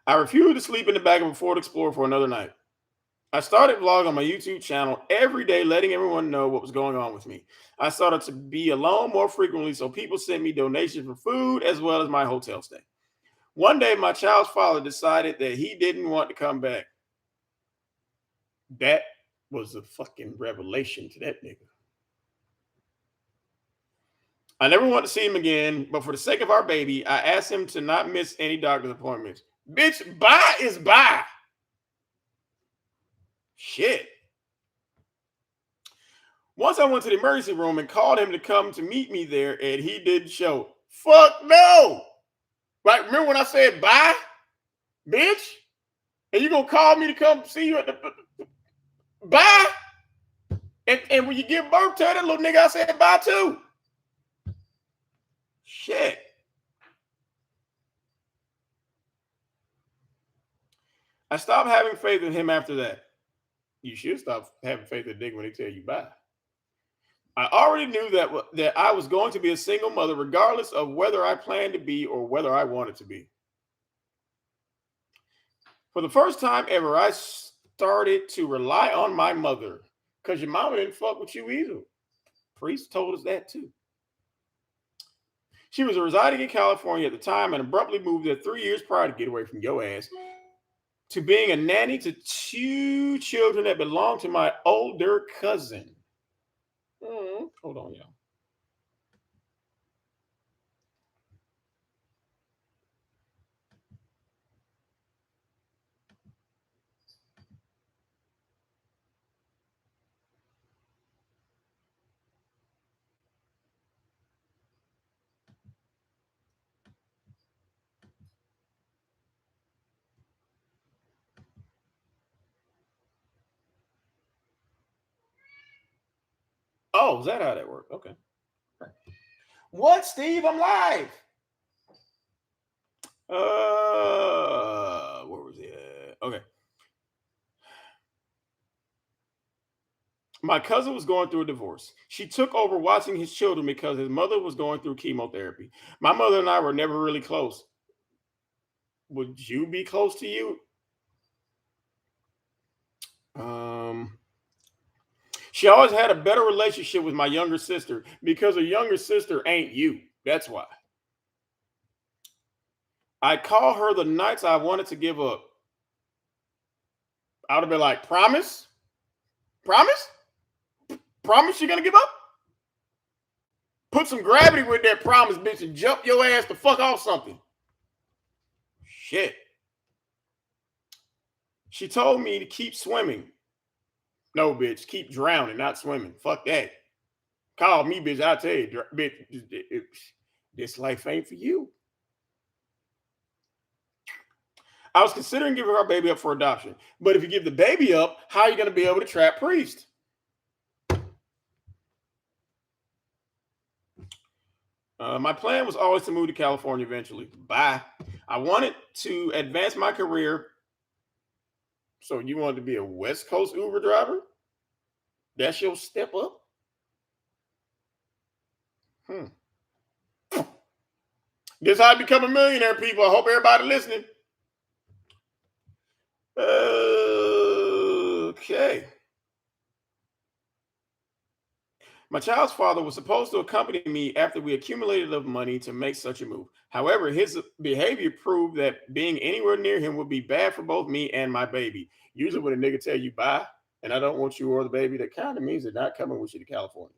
I refused to sleep in the back of a Ford Explorer for another night. I started vlogging on my YouTube channel every day, letting everyone know what was going on with me. I started to be alone more frequently, so people sent me donations for food as well as my hotel stay. One day, my child's father decided that he didn't want to come back. That was a fucking revelation to that nigga. I never want to see him again, but for the sake of our baby, I asked him to not miss any doctor's appointments. Bitch, bye is bye. Shit. Once I went to the emergency room and called him to come to meet me there, and he didn't show. Fuck no. Like, remember when I said bye, bitch? And you gonna call me to come see you at the bye? And when you give birth to that little nigga, I said bye too. Shit. I stopped having faith in him after that. You should stop having faith in a nigga when they tell you bye. I already knew that I was going to be a single mother, regardless of whether I planned to be or whether I wanted to be. For the first time ever, I started to rely on my mother because your mama didn't fuck with you either. Priest told us that too. She was residing in California at the time and abruptly moved there 3 years prior to get away from your ass, to being a nanny to 2 children that belonged to my older cousin. Hold on, y'all. Oh, is that how that worked? Okay. What, Steve? I'm live. Where was it? Okay. My cousin was going through a divorce. She took over watching his children because his mother was going through chemotherapy. My mother and I were never really close. Would you be close to you? She always had a better relationship with my younger sister because her younger sister ain't you. That's why. I call her the nights I wanted to give up. I would have been like, promise? Promise? Promise you're gonna give up? Put some gravity with that promise, bitch, and jump your ass the fuck off something. Shit. She told me to keep swimming. No, bitch, keep drowning, not swimming. Fuck that. Call me, bitch. I'll tell you, bitch, this life ain't for you. I was considering giving our baby up for adoption. But if you give the baby up, how are you going to be able to trap Priest? My plan was always to move to California eventually. Bye. I wanted to advance my career. So you wanted to be a West Coast Uber driver? That's your step up? This is how I become a millionaire, people. I hope everybody listening. Okay. My child's father was supposed to accompany me after we accumulated enough money to make such a move. However, his behavior proved that being anywhere near him would be bad for both me and my baby. Usually, when a nigga tell you bye and I don't want you or the baby, that kind of means they're not coming with you to California.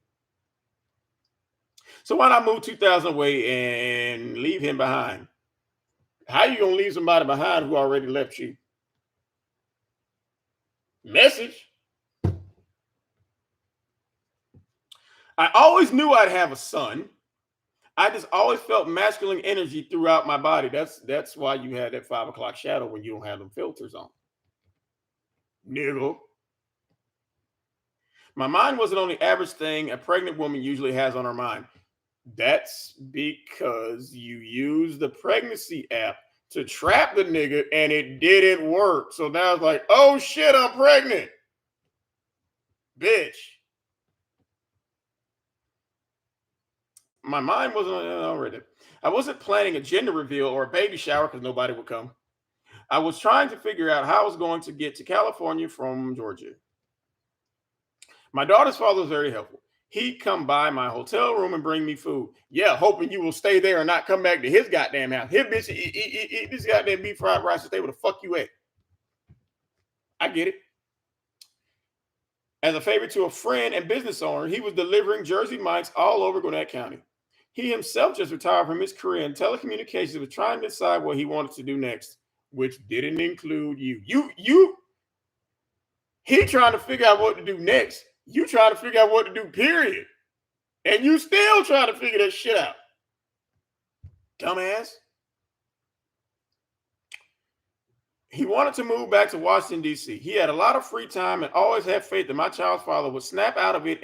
So why not move 2,000 away and leave him behind? How you gonna leave somebody behind who already left you? Message. I always knew I'd have a son. I just always felt masculine energy throughout my body. That's why you had that 5 o'clock shadow when you don't have them filters on. Nigga. My mind wasn't on the average thing a pregnant woman usually has on her mind. That's because you use the pregnancy app to trap the nigga and it didn't work. So now it's like, oh shit, I'm pregnant. Bitch. My mind wasn't already. I wasn't planning a gender reveal or a baby shower because nobody would come. I was trying to figure out how I was going to get to California from Georgia. My daughter's father was very helpful. He'd come by my hotel room and bring me food. Yeah, hoping you will stay there and not come back to his goddamn house. His bitch eat this goddamn beef fried rice and stay where the fuck you at. I get it. As a favor to a friend and business owner, he was delivering Jersey Mike's all over Gwinnett County. He himself just retired from his career in telecommunications and was trying to decide what he wanted to do next, which didn't include you. He trying to figure out what to do next. You trying to figure out what to do, period. And you still trying to figure that shit out. Dumbass. He wanted to move back to Washington, D.C. He had a lot of free time and always had faith that my child's father would snap out of it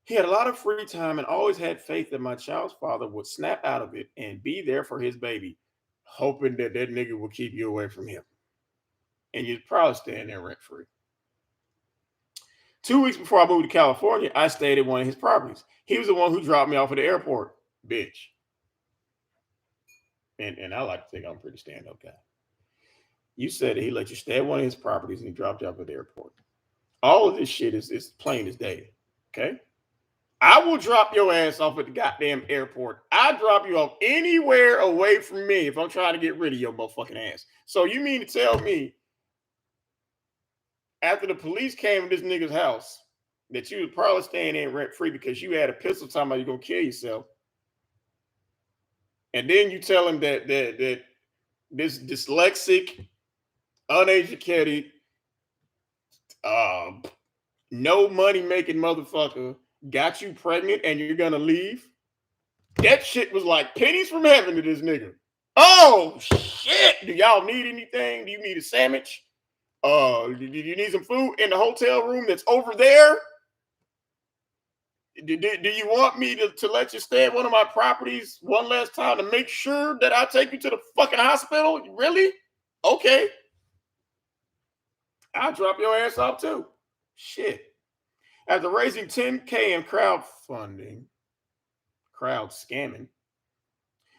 he had a lot of free time and always had faith that my child's father would snap out of it and be there for his baby, hoping that that nigga will keep you away from him. And you'd probably stay there rent free. 2 weeks before I moved to California, I stayed at one of his properties. He was the one who dropped me off at the airport. Bitch. And I like to think I'm a pretty stand-up guy. You said that he let you stay at one of his properties and he dropped you off at the airport. All of this shit is plain as day. Okay? I will drop your ass off at the goddamn airport. I drop you off anywhere away from me if I'm trying to get rid of your motherfucking ass. So you mean to tell me after the police came to this nigga's house that you was probably staying in rent free because you had a pistol talking about you're gonna kill yourself, and then you tell him that this dyslexic, uneducated, no money making motherfucker got you pregnant and you're gonna leave? That shit was like pennies from heaven to this nigga. Oh shit! Do y'all need anything? Do you need a sandwich? Do you need some food in the hotel room that's over there? Do you want me to let you stay at one of my properties one last time to make sure that I take you to the fucking hospital? Really? Okay. I'll drop your ass off too. Shit. After raising $10K in crowd scamming,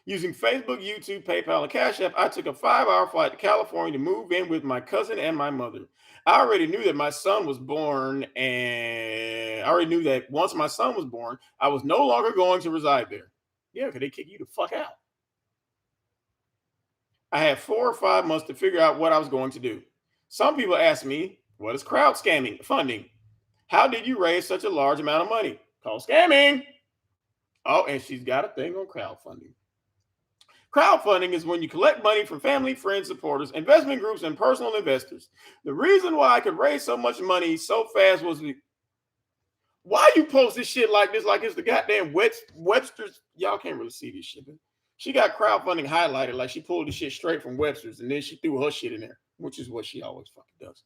using Facebook, YouTube, PayPal, and Cash App, I took a 5-hour flight to California to move in with my cousin and my mother. I already knew that my son was born, and I already knew that once my son was born, I was no longer going to reside there. Yeah, because they kick you the fuck out. I had 4 or 5 months to figure out what I was going to do. Some people ask me, what is crowd scamming funding? How did you raise such a large amount of money? Called scamming. Oh, and she's got a thing on crowdfunding. Crowdfunding is when you collect money from family, friends, supporters, investment groups, and personal investors. The reason why I could raise so much money so fast was why you post this shit like this, like it's the goddamn Webster's. Y'all can't really see this shit. She got crowdfunding highlighted like she pulled the shit straight from Webster's and then she threw her shit in there, which is what she always fucking does.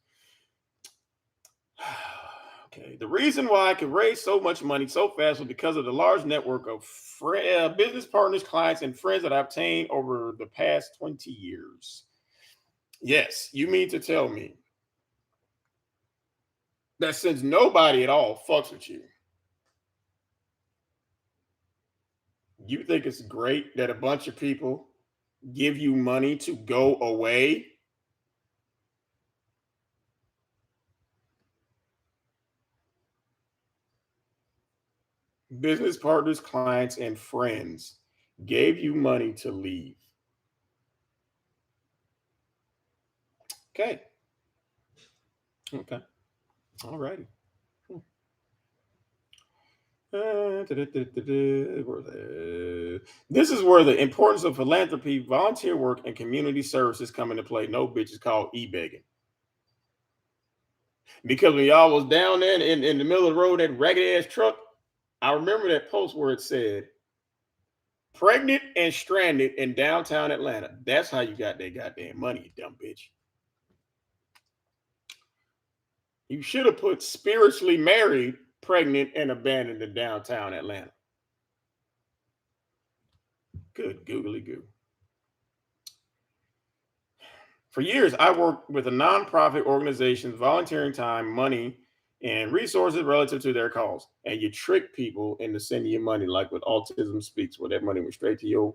Okay, the reason why I could raise so much money so fast was because of the large network of business partners, clients, and friends that I've obtained over the past 20 years. Yes, you mean to tell me that since nobody at all fucks with you, You think it's great that a bunch of people give you money to go away? Business partners, clients, and friends gave you money to leave. Okay. Okay. All righty. This is where the importance of philanthropy, volunteer work, and community services come into play. No bitch is called e-begging. Because when y'all was down there in the middle of the road, that ragged ass truck, I remember that post where it said, pregnant and stranded in downtown Atlanta. That's how you got that goddamn money, you dumb bitch. You should have put spiritually married, pregnant, and abandoned in downtown Atlanta. Good googly goo. For years, I worked with a nonprofit organizations, volunteering time, money, and resources relative to their cause. And you trick people into sending you money, like with Autism Speaks, where that money went straight to your.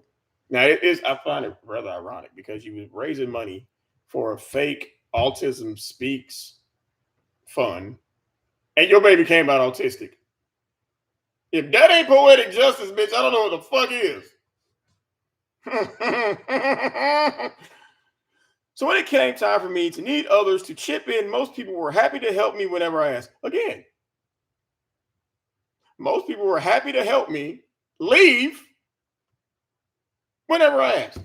Now, it is, I find it rather ironic because you was raising money for a fake Autism Speaks fund, and your baby came out autistic. If that ain't poetic justice, bitch, I don't know what the fuck is. So when it came time for me to need others to chip in, most people were happy to help me whenever I asked. Again, most people were happy to help me leave whenever I asked.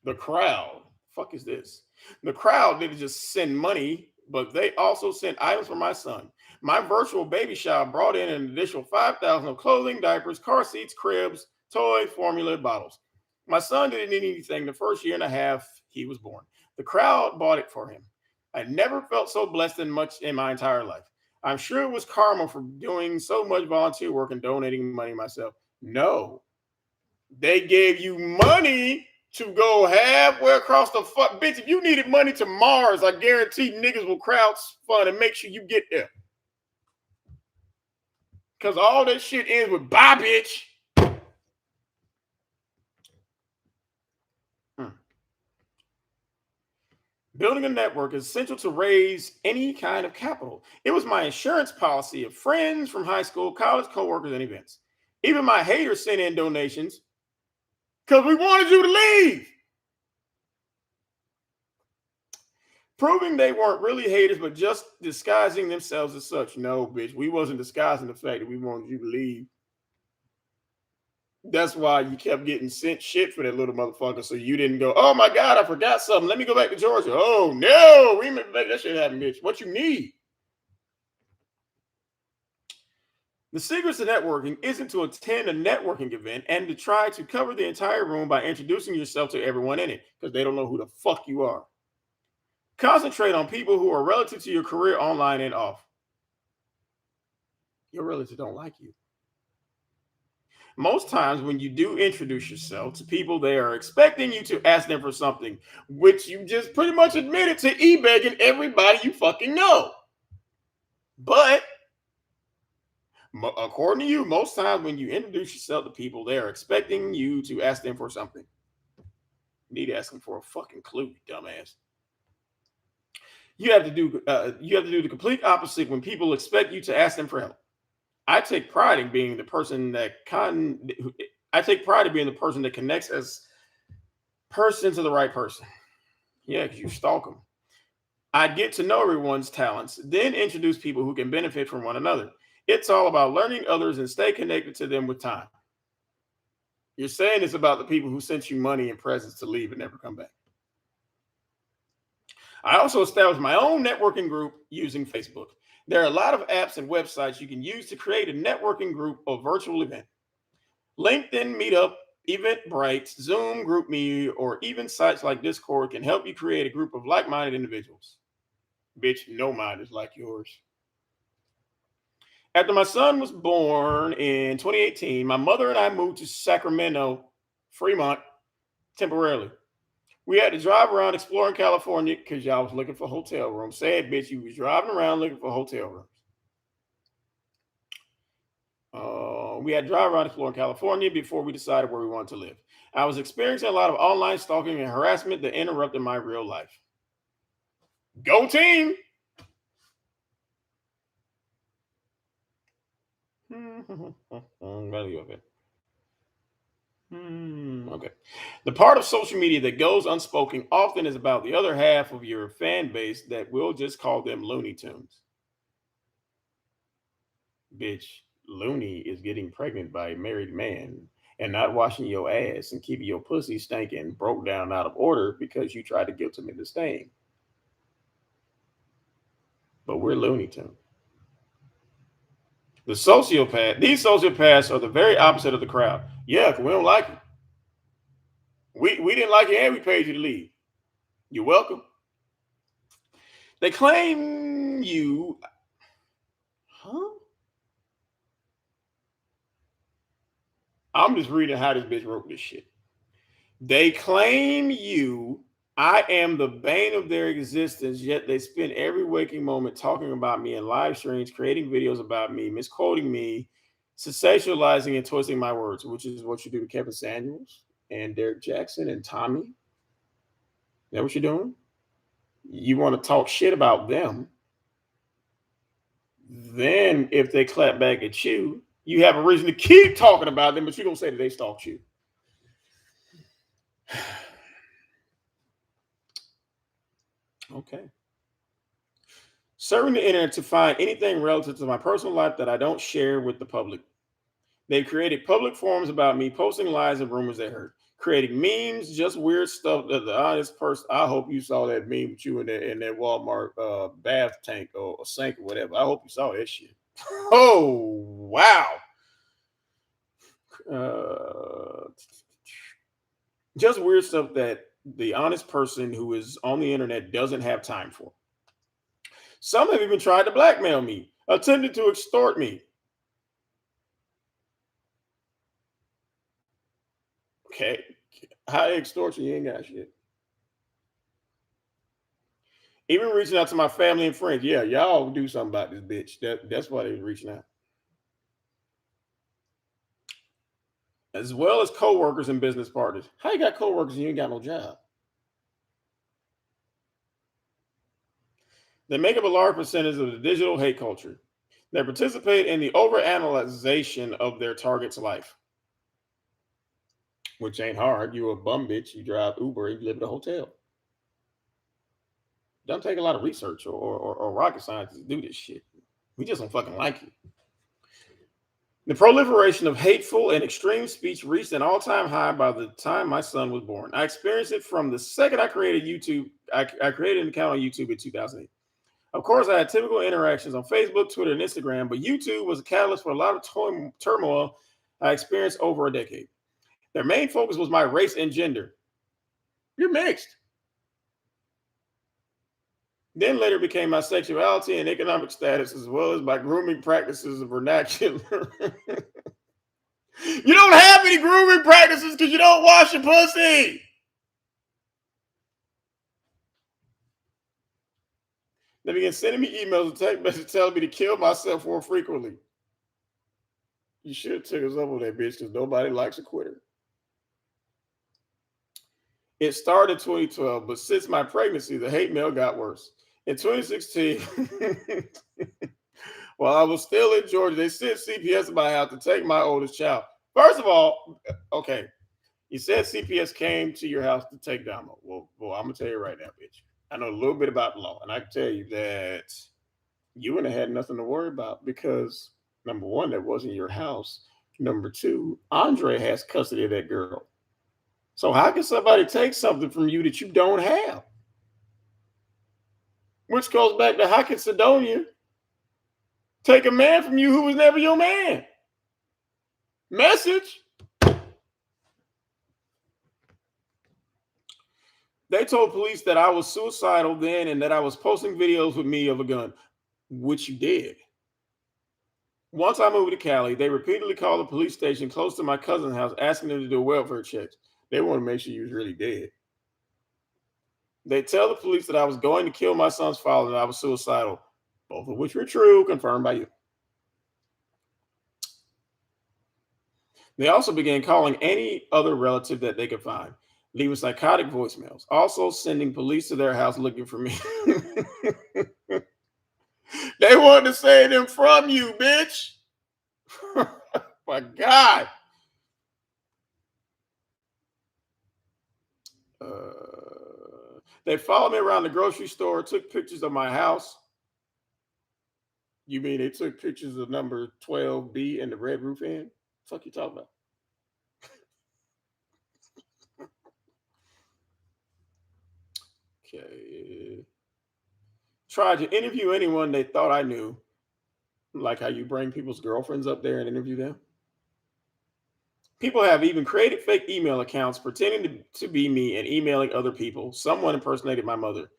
The crowd, fuck is this? The crowd didn't just send money, but they also sent items for my son. My virtual baby shower brought in an additional 5,000 of clothing, diapers, car seats, cribs, toys, formula, bottles. My son didn't need anything the first year and a half he was born. The crowd bought it for him. I never felt so blessed and much in my entire life. I'm sure it was karma for doing so much volunteer work and donating money myself. No, they gave you money to go halfway across the fuck. Bitch, if you needed money to Mars, I guarantee niggas will crowdfund and make sure you get there. Because all that shit ends with bye, bitch. Building a network is essential to raise any kind of capital. It was my insurance policy of friends from high school, college, coworkers, and events. Even my haters sent in donations because we wanted you to leave. Proving they weren't really haters, but just disguising themselves as such. No, bitch, we wasn't disguising the fact that we wanted you to leave. That's why you kept getting sent shit for that little motherfucker. So you didn't go, oh my God, I forgot something. Let me go back to Georgia. Oh no, we make that shit happen, bitch. What you need? The secret to networking isn't to attend a networking event and to try to cover the entire room by introducing yourself to everyone in it because they don't know who the fuck you are. Concentrate on people who are relative to your career online and off. Your relatives don't like you. Most times when you do introduce yourself to people, they are expecting you to ask them for something, which you just pretty much admitted to e-begging everybody you fucking know. But according to you, most times when you introduce yourself to people, they are expecting you to ask them for something. You need to ask them for a fucking clue, dumbass. You have to do the complete opposite when people expect you to ask them for help. I take pride in being the person that connects as person to the right person. Yeah, because you stalk them. I get to know everyone's talents, then introduce people who can benefit from one another. It's all about learning others and stay connected to them with time. You're saying it's about the people who sent you money and presents to leave and never come back. I also established my own networking group using Facebook. There are a lot of apps and websites you can use to create a networking group or virtual event. LinkedIn, Meetup, Eventbrite, Zoom, GroupMe, or even sites like Discord can help you create a group of like-minded individuals. Bitch, no mind is like yours. After my son was born in 2018, my mother and I moved to Sacramento, Fremont, temporarily. We had to drive around exploring California because y'all was looking for hotel rooms. Sad bitch, you was driving around looking for hotel rooms. We had drive around exploring California before we decided where we wanted to live. I was experiencing a lot of online stalking and harassment that interrupted my real life. Go team! Okay. The part of social media that goes unspoken often is about the other half of your fan base that we'll just call them Looney Tunes. Bitch, Looney is getting pregnant by a married man and not washing your ass and keeping your pussy stinking broke down out of order because you tried to guilt him into staying. But we're Looney Tunes. These sociopaths are the very opposite of the crowd. Yeah, because we don't like you. We didn't like you and we paid you to leave. You're welcome. They claim you. Huh? I'm just reading how this bitch wrote this shit. They claim you. I am the bane of their existence, yet they spend every waking moment talking about me in live streams, creating videos about me, misquoting me, sensationalizing and twisting my words, which is what you do to Kevin Samuels and Derek Jackson and Tommy. Is that what you're doing? You want to talk shit about them. Then if they clap back at you, you have a reason to keep talking about them, but you're going to say that they stalked you. Okay. Serving the internet to find anything relative to my personal life that I don't share with the public. They created public forums about me, posting lies and rumors they heard, creating memes, just weird stuff that the honest person. I hope you saw that meme with you in that Walmart bath tank or sink or whatever. I hope you saw that shit. Oh, wow. Just weird stuff that the honest person who is on the internet doesn't have time for. Some have even tried to blackmail me, attempted to extort me. Okay. How they extort you ain't got shit. Even reaching out to my family and friends. Yeah, y'all do something about this bitch. That's why they was reaching out. As well as co-workers and business partners. How you got co-workers and you ain't got no job? They make up a large percentage of the digital hate culture. They participate in the overanalyzation of their target's life. Which ain't hard. You're a bum bitch. You drive Uber and you live in a hotel. Don't take a lot of research or rocket science to do this shit. We just don't fucking like you. The proliferation of hateful and extreme speech reached an all-time high by the time my son was born. I experienced it from the second I created YouTube. I created an account on YouTube in 2008. Of course, I had typical interactions on Facebook, Twitter, and Instagram, but YouTube was a catalyst for a lot of turmoil I experienced over a decade. Their main focus was my race and gender. You're mixed. Then later became my sexuality and economic status, as well as my grooming practices and vernacular. You don't have any grooming practices because you don't wash your pussy. They began sending me emails and text messages telling me to kill myself more frequently. You should have took us up on that bitch because nobody likes a quitter. It started in 2012, but since my pregnancy, the hate mail got worse. In 2016, while I was still in Georgia, they sent CPS to my house to take my oldest child. First of all, okay, you said CPS came to your house to take Damo. Well, I'm going to tell you right now, bitch. I know a little bit about the law, and I can tell you that you wouldn't have had nothing to worry about because, number one, that wasn't your house. Number two, Andre has custody of that girl. So how can somebody take something from you that you don't have? Which goes back to how can Sidonia take a man from you who was never your man? Message. They told police that I was suicidal then and that I was posting videos with me of a gun, which you did. Once I moved to Cali, they repeatedly called the police station close to my cousin's house asking them to do welfare checks. They want to make sure you was really dead. They tell the police that I was going to kill my son's father and I was suicidal, both of which were true, confirmed by you. They also began calling any other relative that they could find, leaving psychotic voicemails, also sending police to their house looking for me. They wanted to save them from you, bitch. My God. They followed me around the grocery store, took pictures of my house. You mean they took pictures of number 12B and the Red Roof Inn? Fuck you talking about? Okay. Tried to interview anyone they thought I knew, like how you bring people's girlfriends up there and interview them. People have even created fake email accounts pretending to be me and emailing other people. Someone impersonated my mother.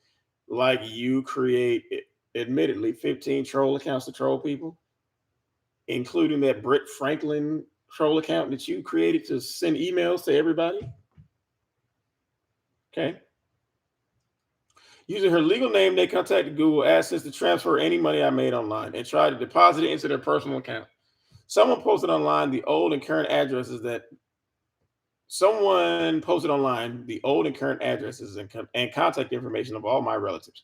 Like you create, admittedly, 15 troll accounts to troll people, including that Britt Franklin troll account that you created to send emails to everybody. Okay. Using her legal name, they contacted Google AdSense to transfer any money I made online and tried to deposit it into their personal account. Someone posted online the old and current addresses and contact information of all my relatives.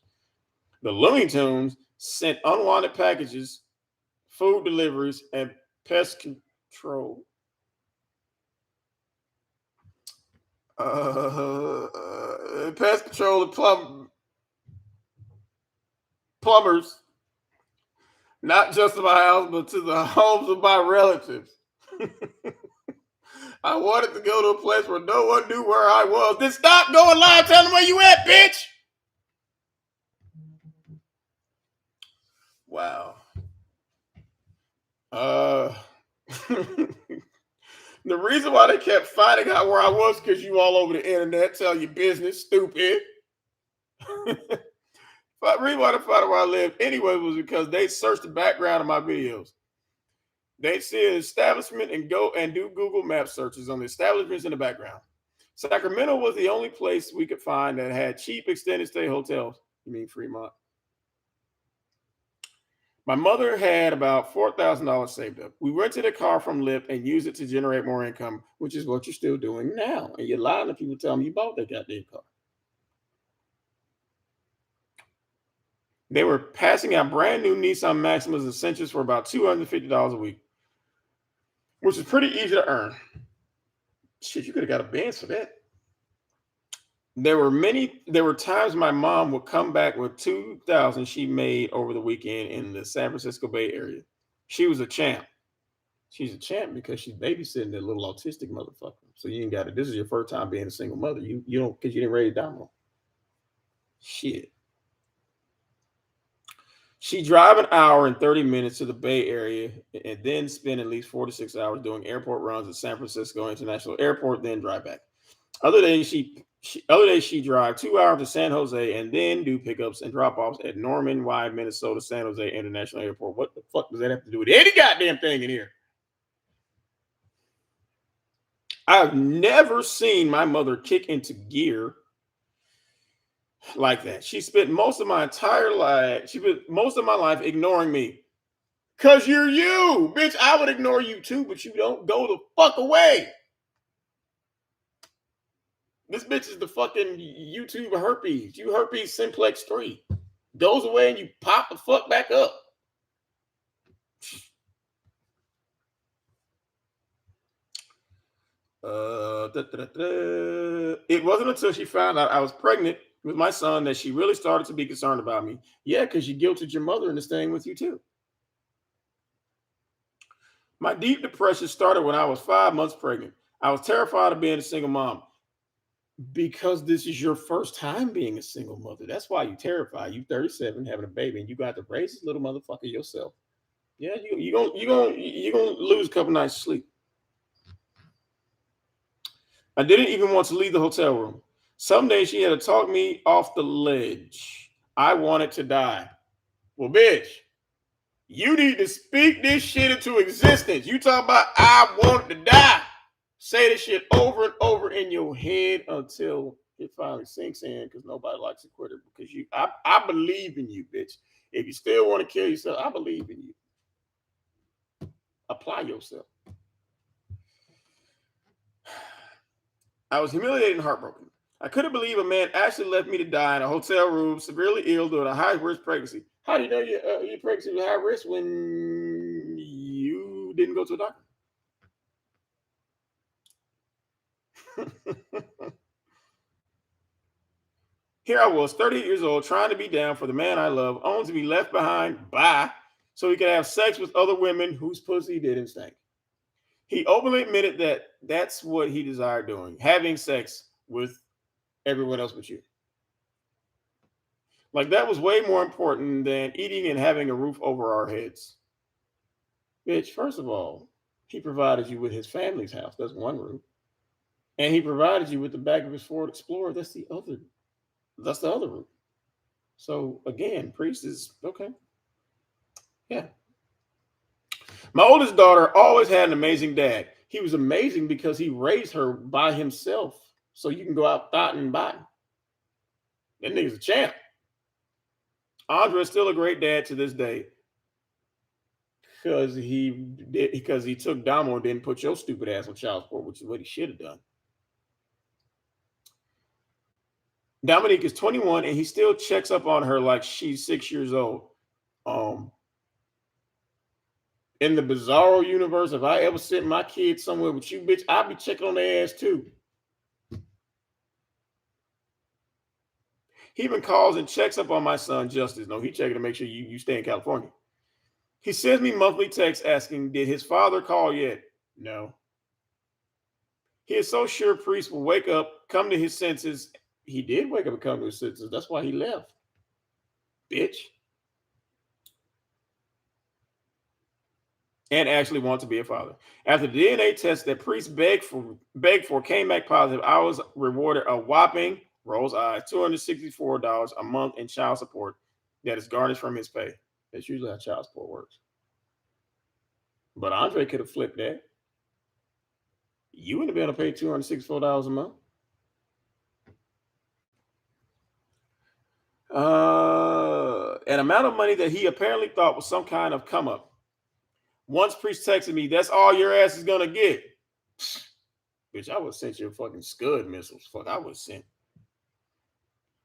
The Looney Tunes sent unwanted packages, food deliveries, and pest control. Pest control and plumbers, not just to my house, but to the homes of my relatives. I wanted to go to a place where no one knew where I was. Then stop going live. Tell them where you at, bitch. Wow. The reason why they kept finding out where I was because you all over the internet tell your business, stupid. But the reason why they found out where I lived anyway was because they searched the background of my videos. They see an establishment and go and do Google Map searches on the establishments in the background. Sacramento was the only place we could find that had cheap extended stay hotels. You mean Fremont? My mother had about $4,000 saved up. We rented a car from Lyft and used it to generate more income, which is what you're still doing now. And you're lying to people telling you bought that goddamn car. They were passing out brand new Nissan Maximas Essentials for about $250 a week, which is pretty easy to earn. Shit, you could have got a Benz for that. There were times my mom would come back with 2,000 she made over the weekend in the San Francisco Bay Area. She was a champ. She's a champ because she's babysitting that little autistic motherfucker. So you ain't got it. This is your first time being a single mother. You don't because you didn't raise Damo. Shit. She drive an hour and 30 minutes to the Bay Area and then spend at least 4 to 6 hours doing airport runs at San Francisco International Airport, then drive back. Other days she drive 2 hours to San Jose and then do pickups and drop-offs at Norman Wide, Minnesota, San Jose International Airport. What the fuck does that have to do with any goddamn thing in here? I've never seen my mother kick into gear like that. She spent most of my life ignoring me. Cause you're you, bitch. I would ignore you too, but you don't go the fuck away. This bitch is the fucking YouTube herpes. You herpes simplex 3. Goes away and you pop the fuck back up. It wasn't until she found out I was pregnant with my son that she really started to be concerned about me. Yeah, because you guilted your mother into staying with you too. My deep depression started when I was 5 months pregnant. I was terrified of being a single mom. Because this is your first time being a single mother. That's why you're terrified. You 37 having a baby and you got to raise this little motherfucker yourself. Yeah, you gonna lose a couple nights of sleep. I didn't even want to leave the hotel room. Some days she had to talk me off the ledge. I wanted to die. Well, bitch, you need to speak this shit into existence. You talk about I want to die. Say this shit over and over in your head until it finally sinks in because nobody likes a quitter. Because I believe in you, bitch. If you still want to kill yourself, I believe in you. Apply yourself. I was humiliated and heartbroken. I couldn't believe a man actually left me to die in a hotel room, severely ill during a high risk pregnancy. How do you know your pregnancy was high risk when you didn't go to a doctor? Here I was, 38 years old, trying to be down for the man I love, only to be left behind by so he could have sex with other women whose pussy didn't stink. He openly admitted that that's what he desired doing, having sex with everyone else but you. Like that was way more important than eating and having a roof over our heads. Bitch, first of all, he provided you with his family's house. That's one room. And he provided you with the back of his Ford Explorer. That's the other room. So again, priest is okay. Yeah. My oldest daughter always had an amazing dad. He was amazing because he raised her by himself. So you can go out thought and buy. That nigga's a champ. Andre is still a great dad to this day because he took Damo and didn't put your stupid ass on child support, which is what he should have done. Dominique is 21 and he still checks up on her like she's 6 years old. In the bizarro universe, if I ever sent my kids somewhere with you, bitch, I'll be checking on their ass too. He even calls and checks up on my son, Justice. No, he checking to make sure you stay in California. He sends me monthly texts asking, did his father call yet? No. He is so sure Priest will wake up, come to his senses. He did wake up and come to his senses. That's why he left. Bitch. And actually want to be a father. After the DNA test that Priest begged for came back positive, I was rewarded a whopping, rolls eyes, $264 a month in child support that is garnished from his pay. That's usually how child support works. But Andre could have flipped that. You wouldn't have been able to pay $264 a month. An amount of money that he apparently thought was some kind of come up. Once Priest texted me, that's all your ass is gonna get. Bitch, I would have sent you fucking Scud missiles. Fuck, I would have sent.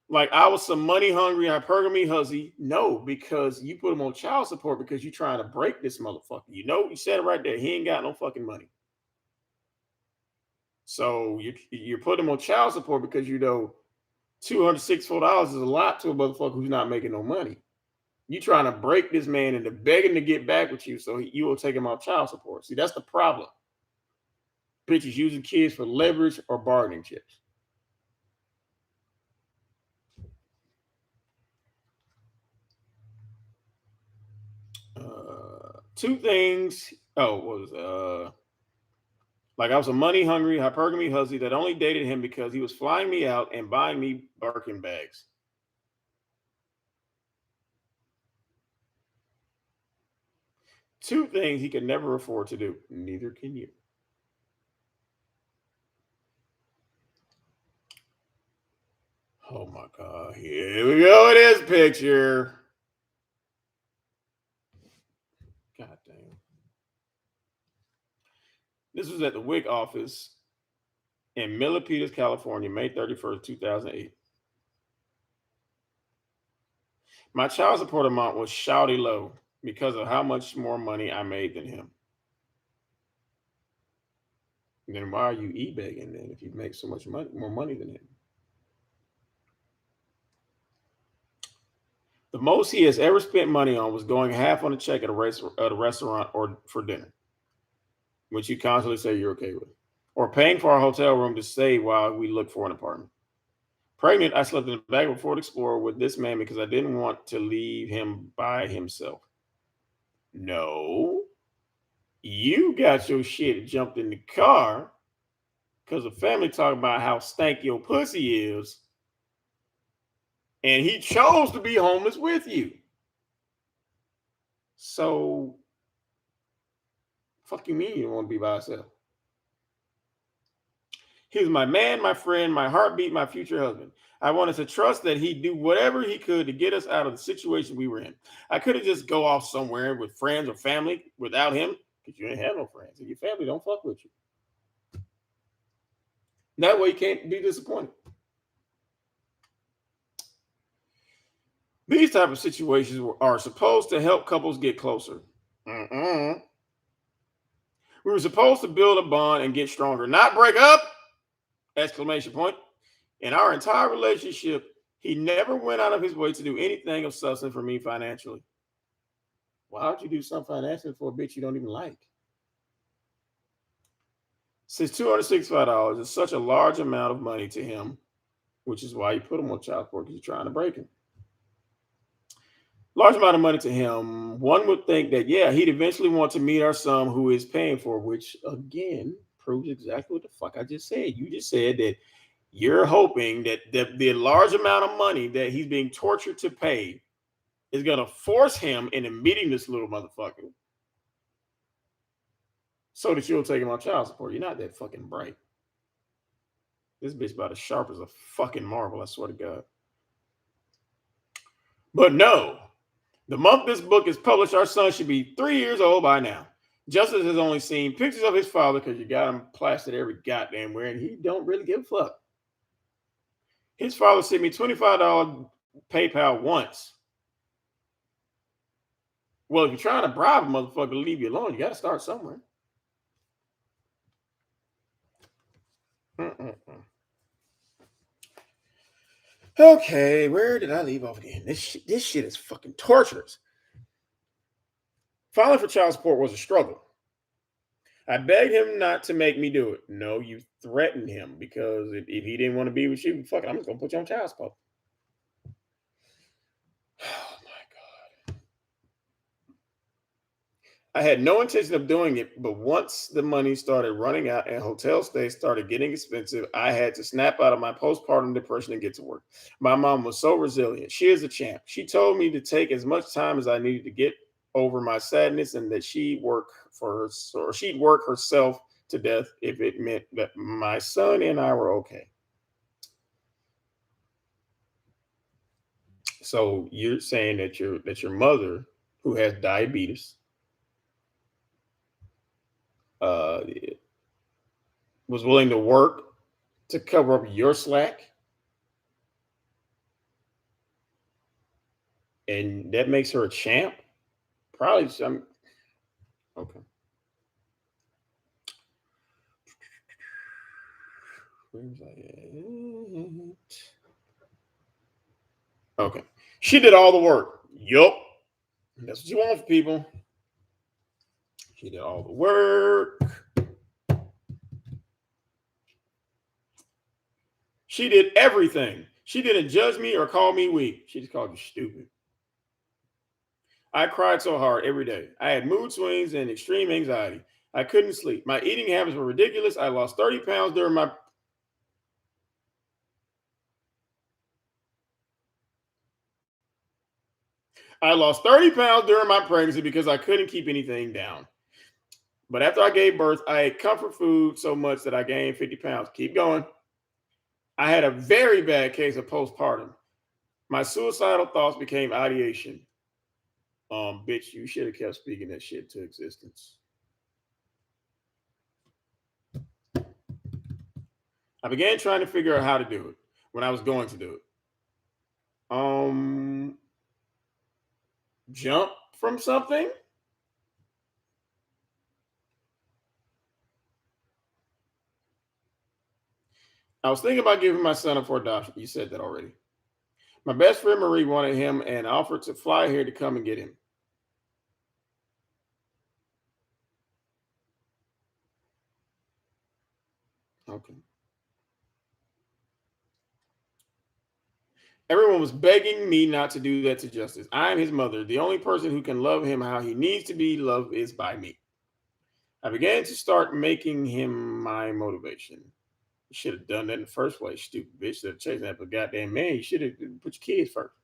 Like I was some money hungry hypergamy hussy. No, because you put him on child support because you're trying to break this motherfucker. You know, you said it right there. He ain't got no fucking money. So you're putting him on child support because you know $264 is a lot to a motherfucker who's not making no money. You trying to break this man into begging to get back with you so you will take him off child support. See, that's the problem. Bitches using kids for leverage or bargaining chips. Two things. Oh, what was like I was a money hungry hypergamy hussy that only dated him because he was flying me out and buying me Birkin bags. Two things he could never afford to do. Neither can you. Oh my God. Here we go. It is picture. God damn. This was at the WIC office in Milpitas, California, May 31st, 2008. My child support amount was shouty low because of how much more money I made than him. Then why are you e-begging then if you make so much more money than him? The most he has ever spent money on was going half on a check at a restaurant or for dinner, which you constantly say you're okay with, or paying for our hotel room to stay while we look for an apartment. Pregnant, I slept in the back of a Ford Explorer with this man because I didn't want to leave him by himself. No, you got your shit jumped in the car because the family talked about how stank your pussy is, and he chose to be homeless with you. So, fuck you mean you don't want to be by yourself? He was my man, my friend, my heartbeat, my future husband. I wanted to trust that he'd do whatever he could to get us out of the situation we were in. I couldn't just go off somewhere with friends or family without him because you ain't have no friends and your family don't fuck with you. That way you can't be disappointed. These type of situations are supposed to help couples get closer. Mm-mm. We were supposed to build a bond and get stronger, not break up! Exclamation point. In our entire relationship, he never went out of his way to do anything of substance for me financially. Why would you do something financially for a bitch you don't even like? Since $265 is such a large amount of money to him, which is why you put him on child support, because you're trying to break him. Large amount of money to him, one would think that, yeah, he'd eventually want to meet our son who is paying for, which again proves exactly what the fuck I just said. You just said that you're hoping that the large amount of money that he's being tortured to pay is going to force him into meeting this little motherfucker so that you'll take him on child support. You're not that fucking bright. This bitch about as sharp as a fucking marble, I swear to God. But no, the month this book is published, our son should be 3 years old by now. Justice has only seen pictures of his father because you got him plastered every goddamn where, and he don't really give a fuck. His father sent me $25 PayPal once. Well, if you're trying to bribe a motherfucker to leave you alone, you got to start somewhere. Mm-mm-mm. Okay, where did I leave off again? This shit is fucking torturous. Filing for child support was a struggle. I begged him not to make me do it. No, you threatened him because if he didn't want to be with you, fuck it, I'm just gonna put you on child support. Oh my God. I had no intention of doing it, but once the money started running out and hotel stays started getting expensive, I had to snap out of my postpartum depression and get to work. My mom was so resilient. She is a champ. She told me to take as much time as I needed to get over my sadness and that she'd work herself to death if it meant that my son and I were okay. So you're saying that your mother, who has diabetes, uh, was willing to work to cover up your slack, and that makes her a champ. Probably some. Okay. Where's I at? Okay. She did all the work. Yup. That's what you want for people. She did all the work. She did everything. She didn't judge me or call me weak. She just called you stupid. I cried so hard every day. I had mood swings and extreme anxiety. I couldn't sleep. My eating habits were ridiculous. I lost 30 pounds during my. I lost 30 pounds during my pregnancy because I couldn't keep anything down. But after I gave birth, I ate comfort food so much that I gained 50 pounds. Keep going. I had a very bad case of postpartum. My suicidal thoughts became ideation. Bitch, you should have kept speaking that shit to existence. I began trying to figure out how to do it when I was going to do it. Jump from something? I was thinking about giving my son up for adoption. You said that already. My best friend Marie wanted him and offered to fly here to come and get him. Okay. Everyone was begging me not to do that to Justice. I am his mother. The only person who can love him how he needs to be loved is by me. I began to start making him my motivation. You should have done that in the first place, stupid bitch. Instead of chasing after a goddamn man, you should have put your kids first.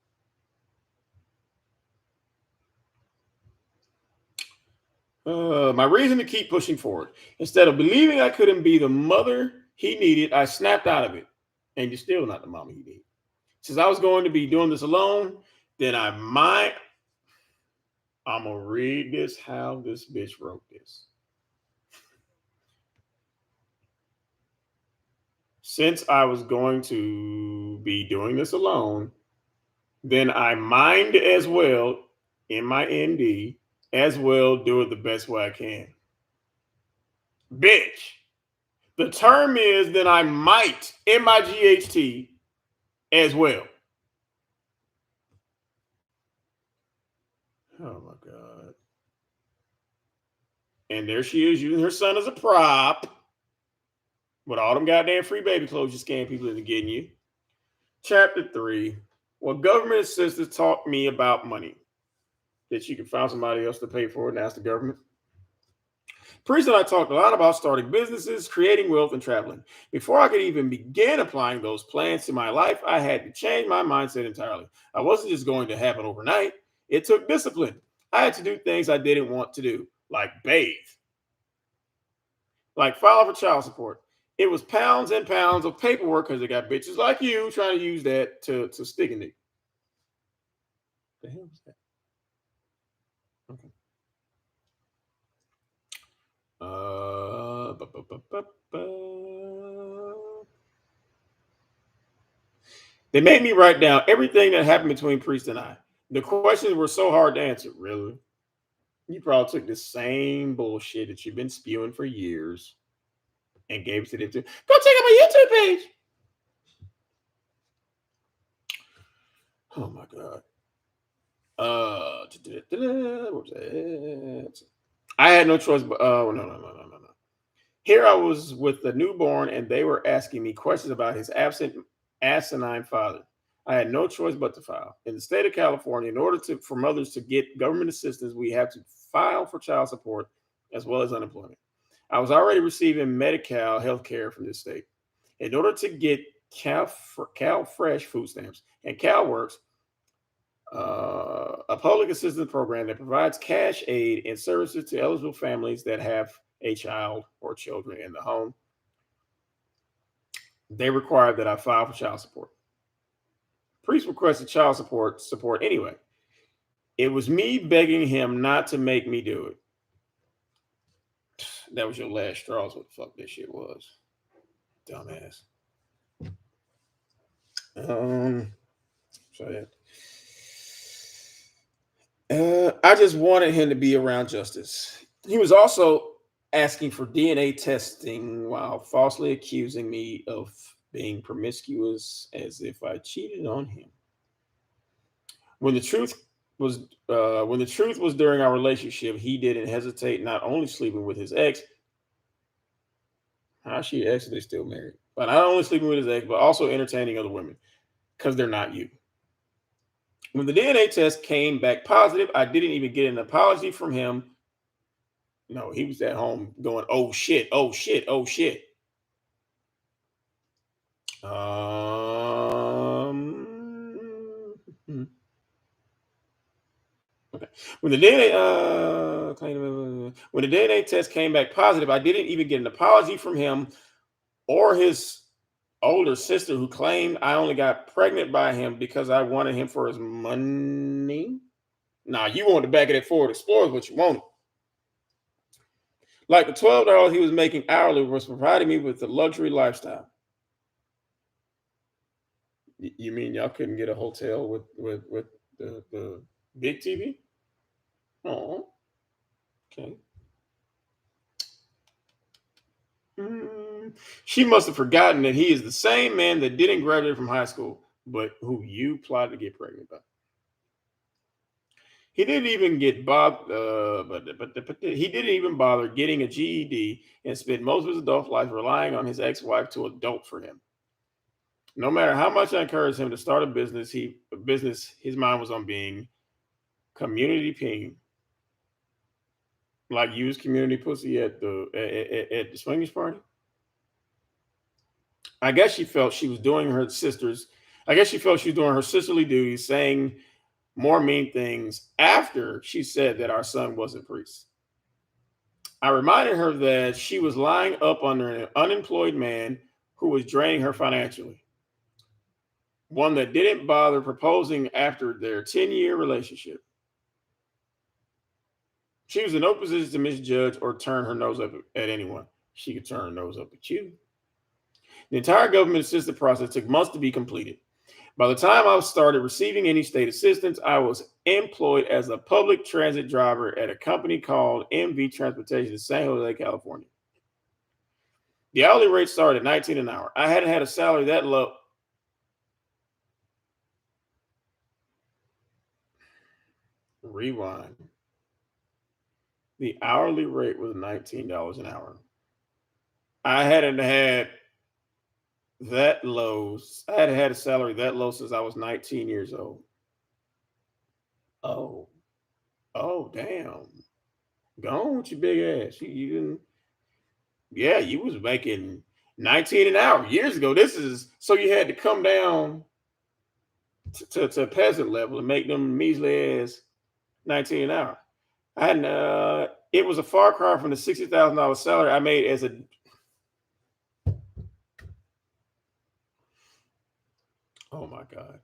My reason to keep pushing forward. Instead of believing I couldn't be the mother he needed, I snapped out of it. And you're still not the mama he needed. Since I was going to be doing this alone, then I'm gonna read this how this bitch wrote this. Since I was going to be doing this alone, then I might as well, MIND, as well do it the best way I can. Bitch. The term is then I might, MIGHT, as well. Oh my God. And there she is using her son as a prop with all them goddamn free baby clothes you scam people into getting you. Chapter 3. Well, government assistance taught me about money. That you can find somebody else to pay for it and ask the government. Priest and I talked a lot about starting businesses, creating wealth, and traveling. Before I could even begin applying those plans to my life, I had to change my mindset entirely. I wasn't just going to happen overnight. It took discipline. I had to do things I didn't want to do, like bathe, like file for child support. It was pounds and pounds of paperwork because they got bitches like you trying to use that to stick in it. The hell was that? Okay. Uh, bu- bu- bu- bu- They made me write down everything that happened between Priest and I. The questions were so hard to answer. Really? You probably took the same bullshit that you've been spewing for years and gave it to them. Go check out my YouTube page. Oh my God. What was that? I had no choice but no. Here I was with the newborn, and they were asking me questions about his absent, asinine father. I had no choice but to file. In the state of California, in order for mothers to get government assistance, we have to file for child support as well as unemployment. I was already receiving Medi-Cal health care from this state. In order to get Cal Fresh food stamps and CalWorks, a public assistance program that provides cash aid and services to eligible families that have a child or children in the home. They required that I file for child support. Priest requested child support anyway. It was me begging him not to make me do it. That was your last straw. What the fuck this shit was, dumbass. So I just wanted him to be around justice. He was also asking for DNA testing while falsely accusing me of being promiscuous as if I cheated on him. When the truth was during our relationship, he didn't hesitate not only sleeping with his ex. How she actually still married? But not only sleeping with his ex, but also entertaining other women because they're not you. When the DNA test came back positive, I didn't even get an apology from him. No, he was at home going, "Oh shit, oh shit, oh shit." Hmm. Okay. When the DNA test came back positive, I didn't even get an apology from him or his older sister, who claimed I only got pregnant by him because I wanted him for his money. Nah, you wanted to back of that Ford Explorer, what you wanted. Like the $12 he was making hourly was providing me with the luxury lifestyle. You mean y'all couldn't get a hotel with the big TV? Oh, okay. She must have forgotten that he is the same man that didn't graduate from high school, but who you plotted to get pregnant by. He didn't even get but he didn't even bother getting a GED and spent most of his adult life relying on his ex-wife to adult for him. No matter how much I encouraged him to start a business, his mind was on being community ping, like use community pussy at the swingers party. I guess she felt she was doing her sisters. I guess she felt she was doing her sisterly duties, saying more mean things after she said that our son wasn't priest. I reminded her that she was lying up under an unemployed man who was draining her financially, one that didn't bother proposing after their 10-year relationship. She was in no position to misjudge or turn her nose up at anyone. She could turn her nose up at you. The entire government assisted process took months to be completed. By the time I started receiving any state assistance, I was employed as a public transit driver at a company called MV Transportation in San Jose, California. The hourly rate started at 19 an hour. I hadn't had a salary that low. Rewind. The hourly rate was $19 an hour. I hadn't had that low. I hadn't had a salary that low since I was 19 years old. Oh, oh, damn. Go on with your big ass. You didn't, yeah, you was making 19 an hour years ago. This is so you had to come down to peasant level and make them measly as 19 an hour. I hadn't, it was a far cry from the $60,000 salary I made as a. Oh my God.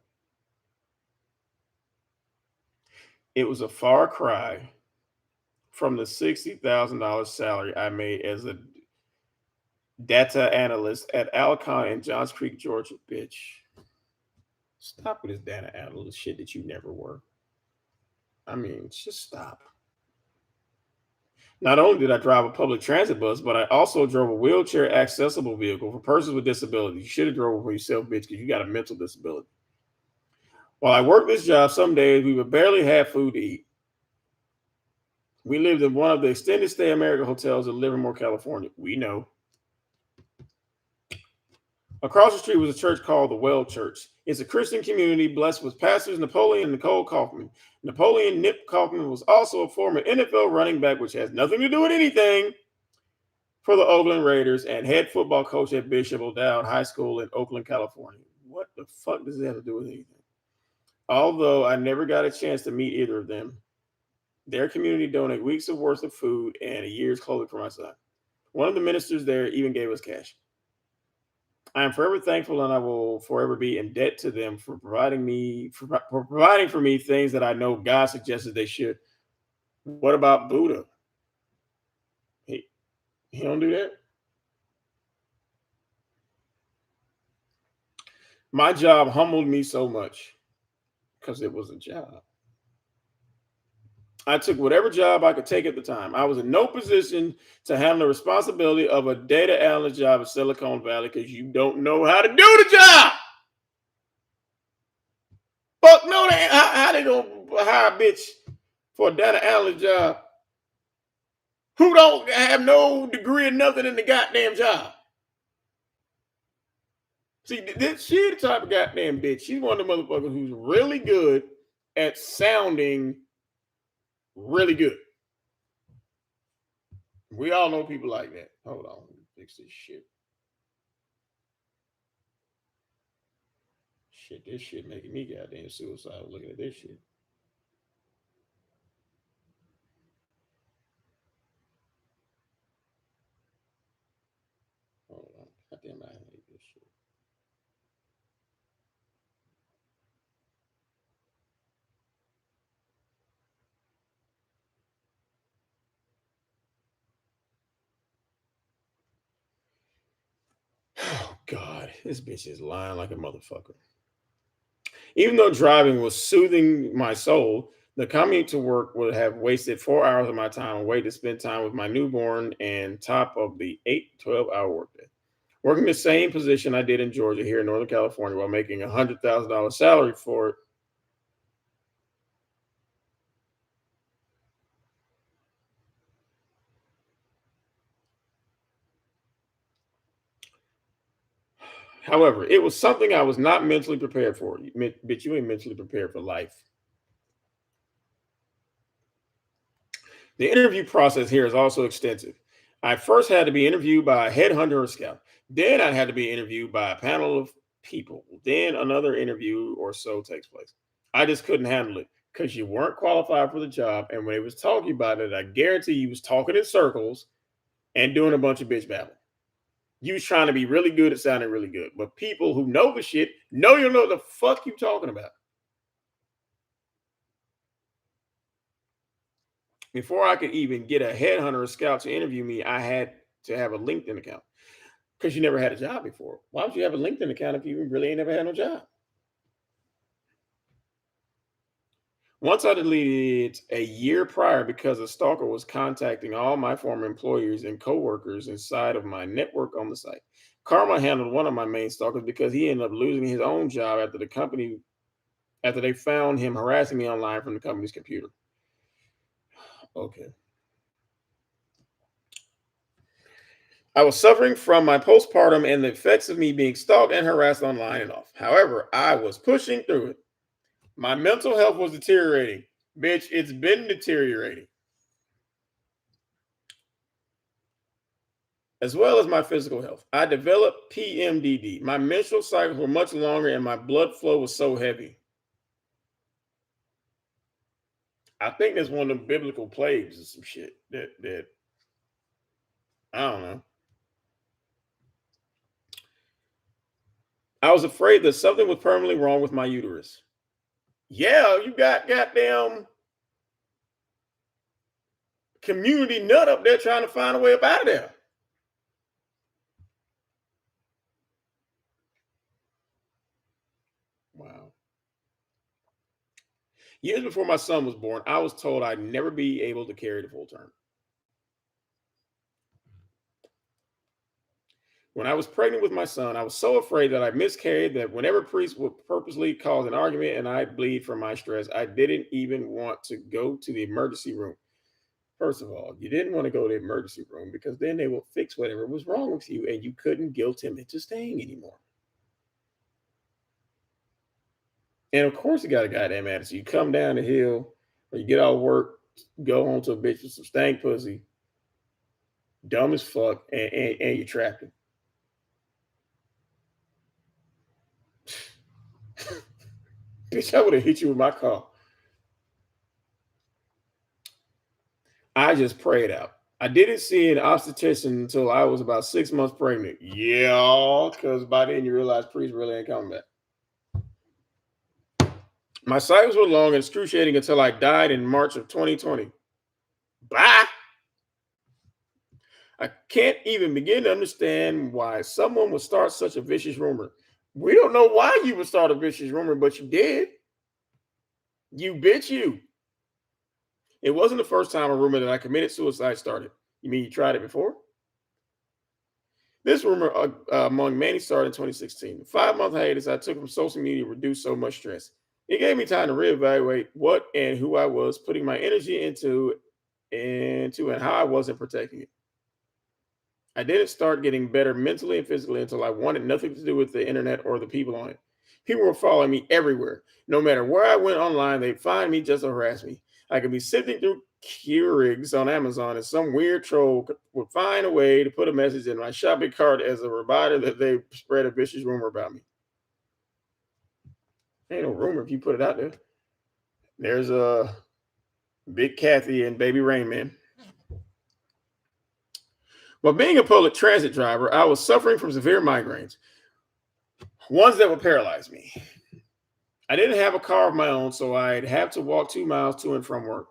It was a far cry from the $60,000 salary I made as a data analyst at Alcon in Johns Creek, Georgia. Bitch. Stop with this data analyst shit that you never were. I mean, just stop. Not only did I drive a public transit bus, but I also drove a wheelchair accessible vehicle for persons with disabilities. You should have drove it for yourself, bitch, because you got a mental disability. While I worked this job, some days we would barely have food to eat. We lived in one of the extended stay America hotels in Livermore, California. We know. Across the street was a church called the Well Church. It's a Christian community blessed with pastors Napoleon and Nicole Kaufman. Napoleon Nip Kaufman was also a former NFL running back, which has nothing to do with anything, for the Oakland Raiders and head football coach at Bishop O'Dowd High School in Oakland, California. What the fuck does it have to do with anything? Although I never got a chance to meet either of them, their community donated weeks of worth of food and a year's clothing for my son. One of the ministers there even gave us cash. I am forever thankful, and I will forever be in debt to them for providing for me things that I know God suggested they should. What about Buddha? He don't do that. My job humbled me so much because it was a job. I took whatever job I could take at the time. I was in no position to handle the responsibility of a data analyst job at Silicon Valley because you don't know how to do the job. Fuck no, how they gonna hire a bitch for a data analyst job who don't have no degree or nothing in the goddamn job? See, she the type of goddamn bitch. She's one of the motherfuckers who's really good at sounding really good. We all know people like that. Hold on, let me fix this shit. Shit, this shit making me goddamn suicidal looking at this shit. Hold on. Goddamn, I hate this shit. Oh God, this bitch is lying like a motherfucker. Even though driving was soothing my soul, the commute to work would have wasted 4 hours of my time away to spend time with my newborn and top of the 8 12 hour workday. Working the same position I did in Georgia here in Northern California while making $100,000 salary for it. However, it was something I was not mentally prepared for. Bitch, you ain't mentally prepared for life. The interview process here is also extensive. I first had to be interviewed by a headhunter or scout. Then I had to be interviewed by a panel of people. Then another interview or so takes place. I just couldn't handle it because you weren't qualified for the job. And when he was talking about it, I guarantee you was talking in circles and doing a bunch of bitch babble. You was trying to be really good at sounding really good. But people who know the shit know you know the fuck you talking about. Before I could even get a headhunter or scout to interview me, I had to have a LinkedIn account. Because you never had a job before. Why would you have a LinkedIn account if you really ain't never had no job? Once I deleted a year prior because a stalker was contacting all my former employers and coworkers inside of my network on the site. Karma handled one of my main stalkers because he ended up losing his own job after they found him harassing me online from the company's computer. Okay. I was suffering from my postpartum and the effects of me being stalked and harassed online and off. However, I was pushing through it. My mental health was deteriorating. Bitch, it's been deteriorating. As well as my physical health. I developed PMDD. My menstrual cycles were much longer and my blood flow was so heavy. I think that's one of the biblical plagues or some shit that I don't know. I was afraid that something was permanently wrong with my uterus. Yeah, you got goddamn community nut up there trying to find a way up out of there. Wow. Years before my son was born, I was told I'd never be able to carry the full term. When I was pregnant with my son, I was so afraid that I miscarried that whenever priests would purposely cause an argument and I'd bleed from my stress, I didn't even want to go to the emergency room. First of all, you didn't want to go to the emergency room because then they will fix whatever was wrong with you and you couldn't guilt him into staying anymore. And of course, you got a goddamn attitude. You come down the hill or you get out of work, go home to a bitch with some stank pussy, dumb as fuck, and you trapped him. Bitch, I would have hit you with my car. I just prayed out. I didn't see an obstetrician until I was about 6 months pregnant. Yeah, because by then you realize priests really ain't coming back. My cycles were long and excruciating until I died in March of 2020. Bye. I can't even begin to understand why someone would start such a vicious rumor. We don't know why you would start a vicious rumor, but you did. You bitch, you. It wasn't the first time a rumor that I committed suicide started. You mean you tried it before? This rumor, among many, started in 2016. The 5-month hiatus I took from social media reduced so much stress. It gave me time to reevaluate what and who I was putting my energy into and how I wasn't protecting it. I didn't start getting better mentally and physically until I wanted nothing to do with the internet or the people on it. People were following me everywhere. No matter where I went online, they'd find me just to harass me. I could be sifting through Keurigs on Amazon and some weird troll would find a way to put a message in my shopping cart as a reminder that they spread a vicious rumor about me. Ain't no rumor if you put it out there. There's a Big Kathy and Baby Rain Man. While being a public transit driver, I was suffering from severe migraines, ones that would paralyze me. I didn't have a car of my own, so I'd have to walk 2 miles to and from work.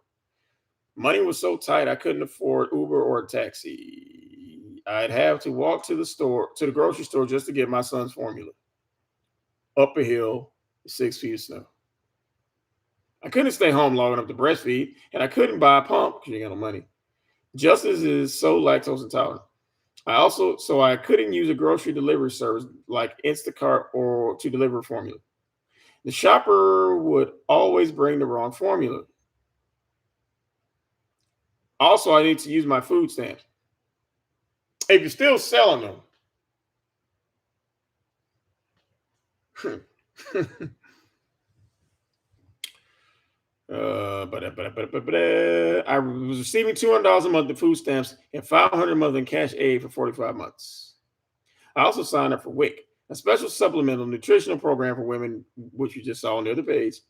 Money was so tight I couldn't afford Uber or a taxi. I'd have to walk to the grocery store just to get my son's formula. Up a hill, 6 feet of snow. I couldn't stay home long enough to breastfeed, and I couldn't buy a pump because you ain't got no money. Justice is so lactose intolerant. So I couldn't use a grocery delivery service like Instacart or to deliver formula. The shopper would always bring the wrong formula. Also, I need to use my food stamps. If you're still selling them. I was receiving $200 a month in food stamps and $500 a month in cash aid for 45 months. I also signed up for WIC, a special supplemental nutritional program for women, which you just saw on the other page,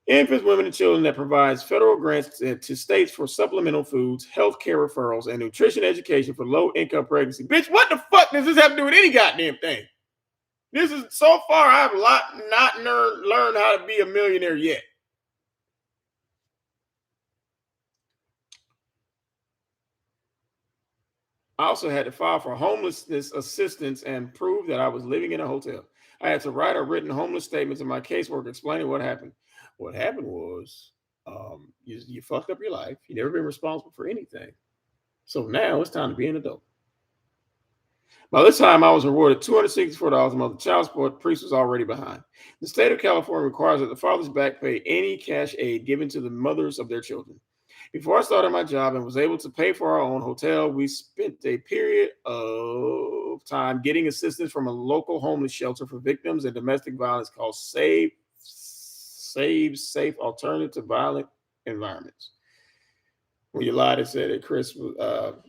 infants, women, and children that provides federal grants to states for supplemental foods, healthcare referrals, and nutrition education for low-income pregnancy. Bitch, what the fuck does this have to do with any goddamn thing? This is so far I've not learned how to be a millionaire yet. I also had to file for homelessness assistance and prove that I was living in a hotel. I had to write a written homeless statement to my caseworker explaining what happened. What happened was you fucked up your life. You never been responsible for anything. So now it's time to be an adult. By this time, I was awarded $264 a month child support. The priest was already behind. The state of California requires that the fathers back pay any cash aid given to the mothers of their children. Before I started my job and was able to pay for our own hotel, we spent a period of time getting assistance from a local homeless shelter for victims of domestic violence called Save Safe Alternative to Violent Environments. When you lied and said that Chris was,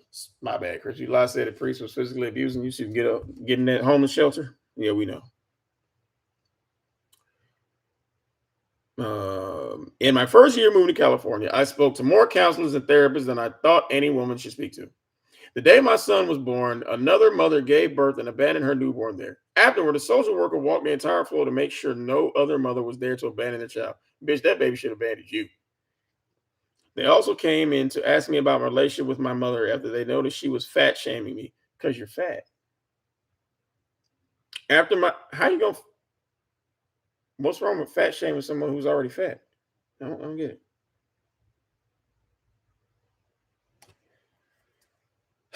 my bad, Chris, you lied and said the priest was physically abusing you so you can get in that homeless shelter. Yeah, we know. In my first year moving to California, I spoke to more counselors and therapists than I thought any woman should speak to. The day my son was born, another mother gave birth and abandoned her newborn there. Afterward, a social worker walked the entire floor to make sure no other mother was there to abandon their child. Bitch, that baby should have abandoned you. They also came in to ask me about my relationship with my mother after they noticed she was fat shaming me because you're fat. How you gonna, what's wrong with fat shaming someone who's already fat? I don't get it.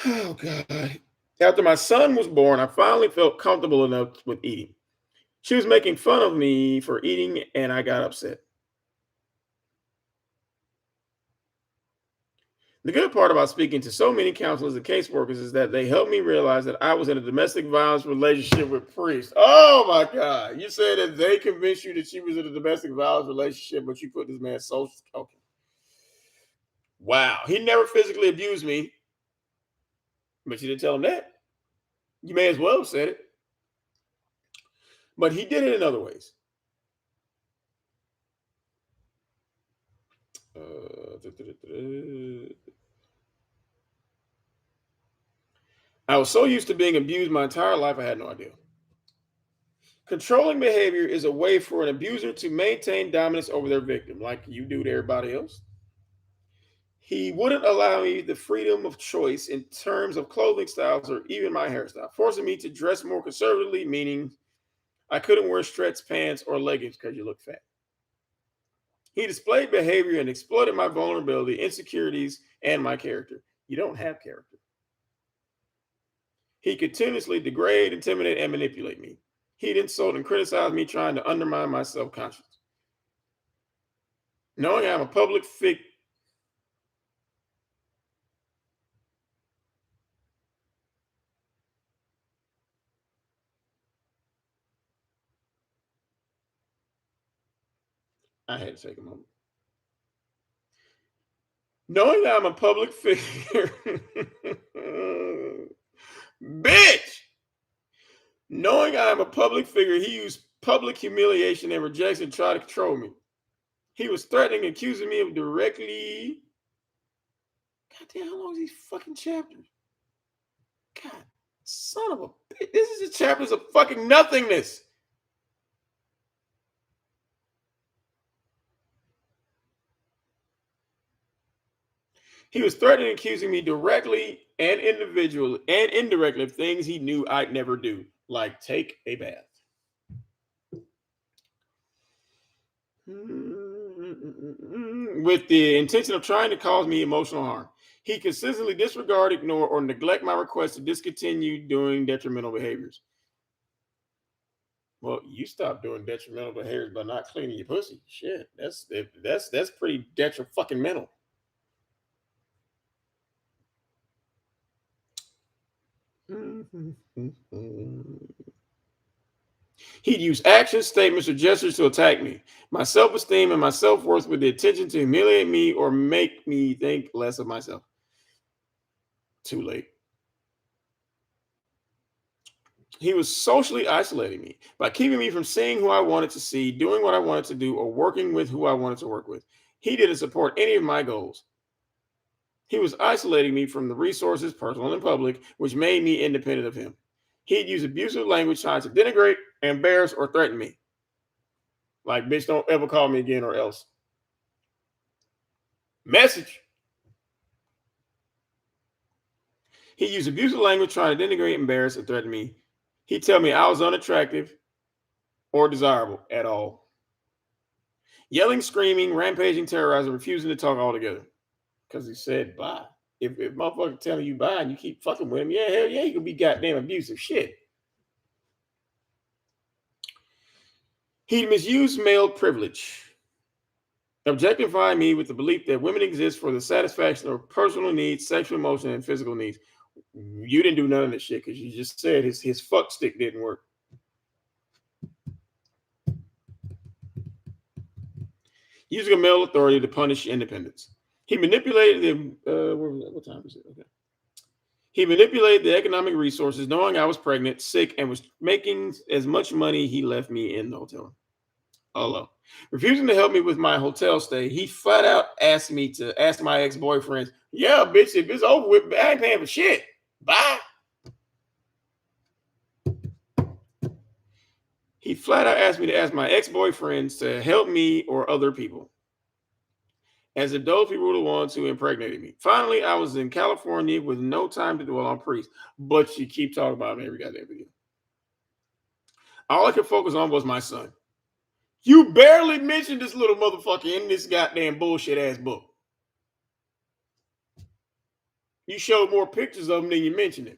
Oh, God. After my son was born, I finally felt comfortable enough with eating. She was making fun of me for eating, and I got upset. The good part about speaking to so many counselors and caseworkers is that they helped me realize that I was in a domestic violence relationship with priests. Oh my God. You said that they convinced you that she was in a domestic violence relationship, but you put this man social. Okay. Wow. He never physically abused me, but you didn't tell him that. You may as well have said it. But he did it in other ways. I was so used to being abused my entire life, I had no idea. Controlling behavior is a way for an abuser to maintain dominance over their victim, like you do to everybody else. He wouldn't allow me the freedom of choice in terms of clothing styles or even my hairstyle, forcing me to dress more conservatively, meaning I couldn't wear stretch pants or leggings because you look fat. He displayed behavior and exploited my vulnerability, insecurities, and my character. You don't have character. He continuously degrade, intimidate, and manipulate me. He'd insult and criticize me, trying to undermine my self-conscience. Knowing I'm a public figure, I had to take a moment. Knowing I'm a public figure, bitch. Knowing I'm a public figure, he used public humiliation and rejection to try to control me. He was threatening, accusing me of directly. God damn, how long is these fucking chapters? God, son of a bitch. This is the chapters of fucking nothingness. He was threatening, accusing me directly and individually and indirectly of things he knew I'd never do, like take a bath. With the intention of trying to cause me emotional harm. He consistently disregard, ignore, or neglect my request to discontinue doing detrimental behaviors. Well, you stop doing detrimental behaviors by not cleaning your pussy. Shit, that's pretty detrimental. He'd use actions, statements, or gestures to attack me, my self-esteem, and my self-worth with the intention to humiliate me or make me think less of myself. Too late. He was socially isolating me by keeping me from seeing who I wanted to see, doing what I wanted to do, or working with who I wanted to work with. He didn't support any of my goals. He was isolating me from the resources, personal and public, which made me independent of him. He'd use abusive language trying to denigrate, embarrass, or threaten me. Like, bitch, don't ever call me again or else. Message. He used abusive language, trying to denigrate, embarrass, and threaten me. He'd tell me I was unattractive or desirable at all. Yelling, screaming, rampaging, terrorizing, refusing to talk altogether. Because he said bye. If motherfucker telling you bye and you keep fucking with him, yeah, hell yeah, you can be goddamn abusive shit. He misused male privilege, objectifying me with the belief that women exist for the satisfaction of personal needs, sexual, emotional, and physical needs. You didn't do none of this shit because you just said his fuck stick didn't work. Using a male authority to punish independence. He manipulated the what time is it? Okay. He manipulated the economic resources, knowing I was pregnant, sick, and was making as much money. He left me in the hotel alone. Refusing to help me with my hotel stay, he flat out asked me to ask my ex-boyfriends, yeah, bitch, if it's over with, I ain't paying for shit. Bye. He flat out asked me to ask my ex-boyfriends to help me or other people, as if those people were the ones who impregnated me. Finally, I was in California with no time to dwell on Priest, but you keep talking about me every goddamn video. All I could focus on was my son. You barely mentioned this little motherfucker in this goddamn bullshit ass book. You showed more pictures of him than you mentioned him.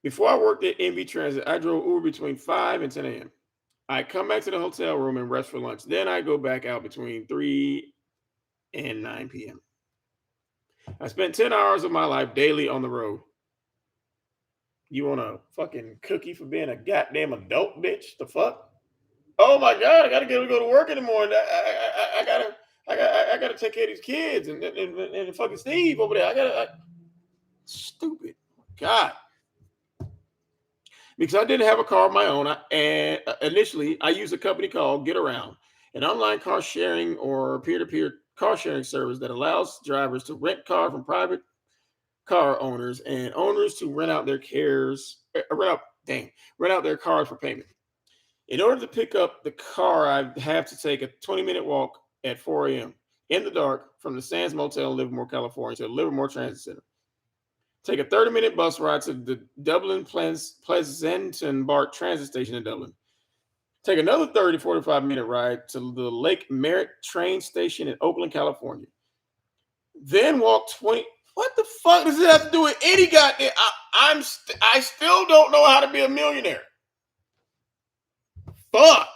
Before I worked at NV Transit, I drove Uber between 5 and 10 a.m. I come back to the hotel room and rest for lunch. Then I go back out between 3 and 9 p.m. I spent 10 hours of my life daily on the road. You want a fucking cookie for being a goddamn adult, bitch? The fuck? Oh my god, I gotta go to work in the morning. I gotta take care of these kids and fucking Steve over there. Stupid. God. Because I didn't have a car of my own. And initially, I used a company called Get Around, an online car sharing or peer-to-peer car sharing service that allows drivers to rent cars from private car owners and owners to rent out their cars for payment. In order to pick up the car, I have to take a 20-minute walk at 4 a.m. in the dark from the Sands Motel in Livermore, California, to the Livermore Transit Center. Take a 30-minute bus ride to the Dublin Pleasanton BART transit station in Dublin. Take another 30, 45-minute ride to the Lake Merritt train station in Oakland, California. Then walk 20. What the fuck does it have to do with any goddamn? I still don't know how to be a millionaire. Fuck.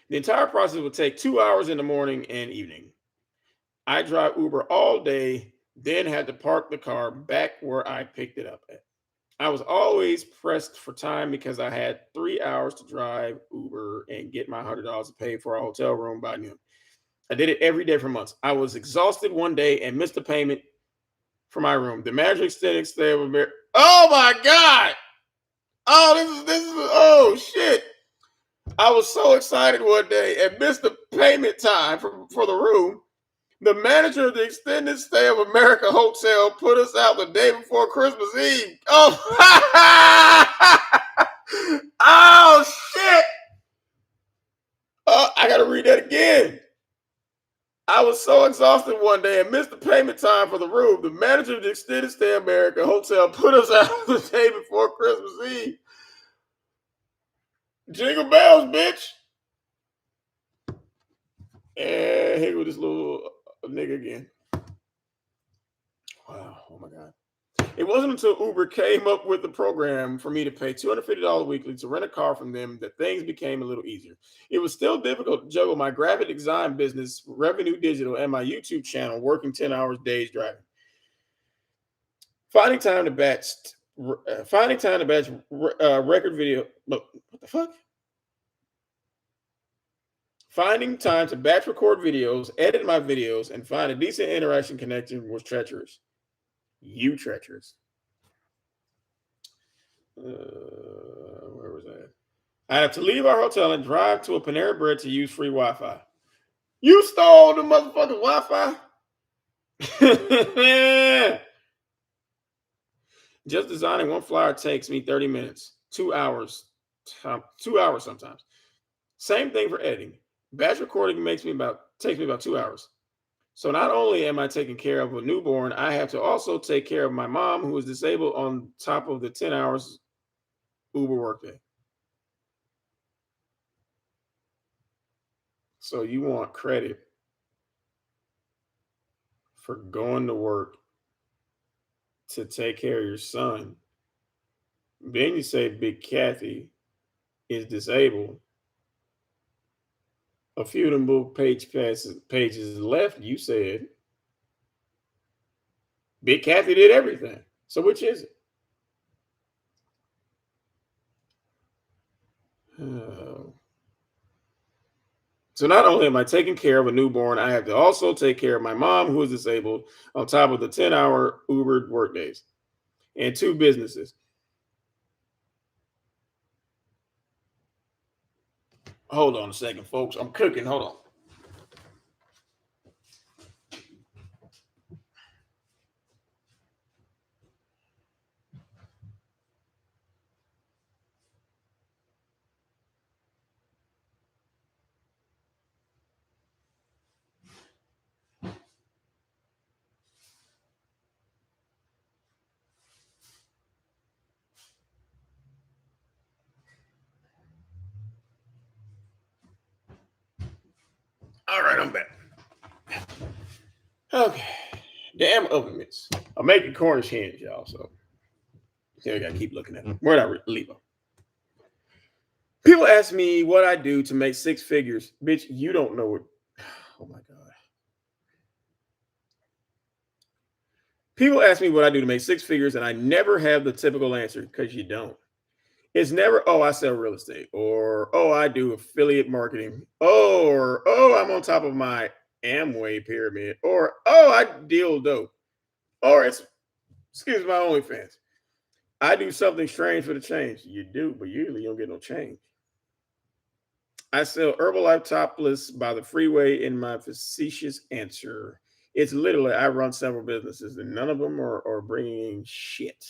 The entire process would take 2 hours in the morning and evening. I drive Uber all day, then had to park the car back where I picked it up at. I was always pressed for time because I had 3 hours to drive Uber and get my $100 to pay for a hotel room by noon. I did it every day for months. I was exhausted one day and missed the payment for my room. The manager extended stay of America. Oh my God. Oh, this is oh shit. I was so excited one day and missed the payment time for the room. The manager of the extended stay of America Hotel put us out the day before Christmas Eve. Oh, oh shit. I got to read that again. I was so exhausted one day and missed the payment time for the room. The manager of the extended stay America Hotel put us out the day before Christmas Eve. Jingle bells, bitch. And here with this little nigga again. Wow. Oh my God. It wasn't until Uber came up with the program for me to pay $250 weekly to rent a car from them that things became a little easier. It was still difficult to juggle my graphic design business, Revenue Digital, and my YouTube channel, working 10 hours days driving. Finding time to batch record video. Look, what the fuck? Finding time to batch record videos, edit my videos, and find a decent interaction connection was treacherous. You treacherous. Where was that? I had to leave our hotel and drive to a Panera Bread to use free Wi-Fi. You stole the motherfucking Wi-Fi? Just designing one flyer takes me 30 minutes, 2 hours, 2 hours sometimes. Same thing for editing. Batch recording takes me about 2 hours. So not only am I taking care of a newborn, I have to also take care of my mom who is disabled on top of the 10 hours Uber workday. So you want credit for going to work to take care of your son. Then you say Big Kathy is disabled. A few of them book pages left, you said Big Kathy did everything. So which is it? Oh. So not only am I taking care of a newborn, I have to also take care of my mom who is disabled on top of the 10-hour Uber work days and 2 businesses. Hold on a second, folks. I'm cooking. Hold on. All right, I'm back. Okay. Damn oven mitts. I'm making Cornish hens, y'all. So I gotta keep looking at them. Where'd I leave them? People ask me what I do to make 6 figures. Bitch, you don't know what. Oh my God. People ask me what I do to make 6 figures, and I never have the typical answer because you don't. It's never, oh, I sell real estate, or oh, I do affiliate marketing, or oh, I'm on top of my Amway pyramid, or oh, I deal dope, or it's, excuse my OnlyFans. I do something strange for the change. You do, but usually you don't get no change. I sell Herbalife topless by the freeway in my facetious answer. It's literally, I run several businesses and none of them are bringing in shit.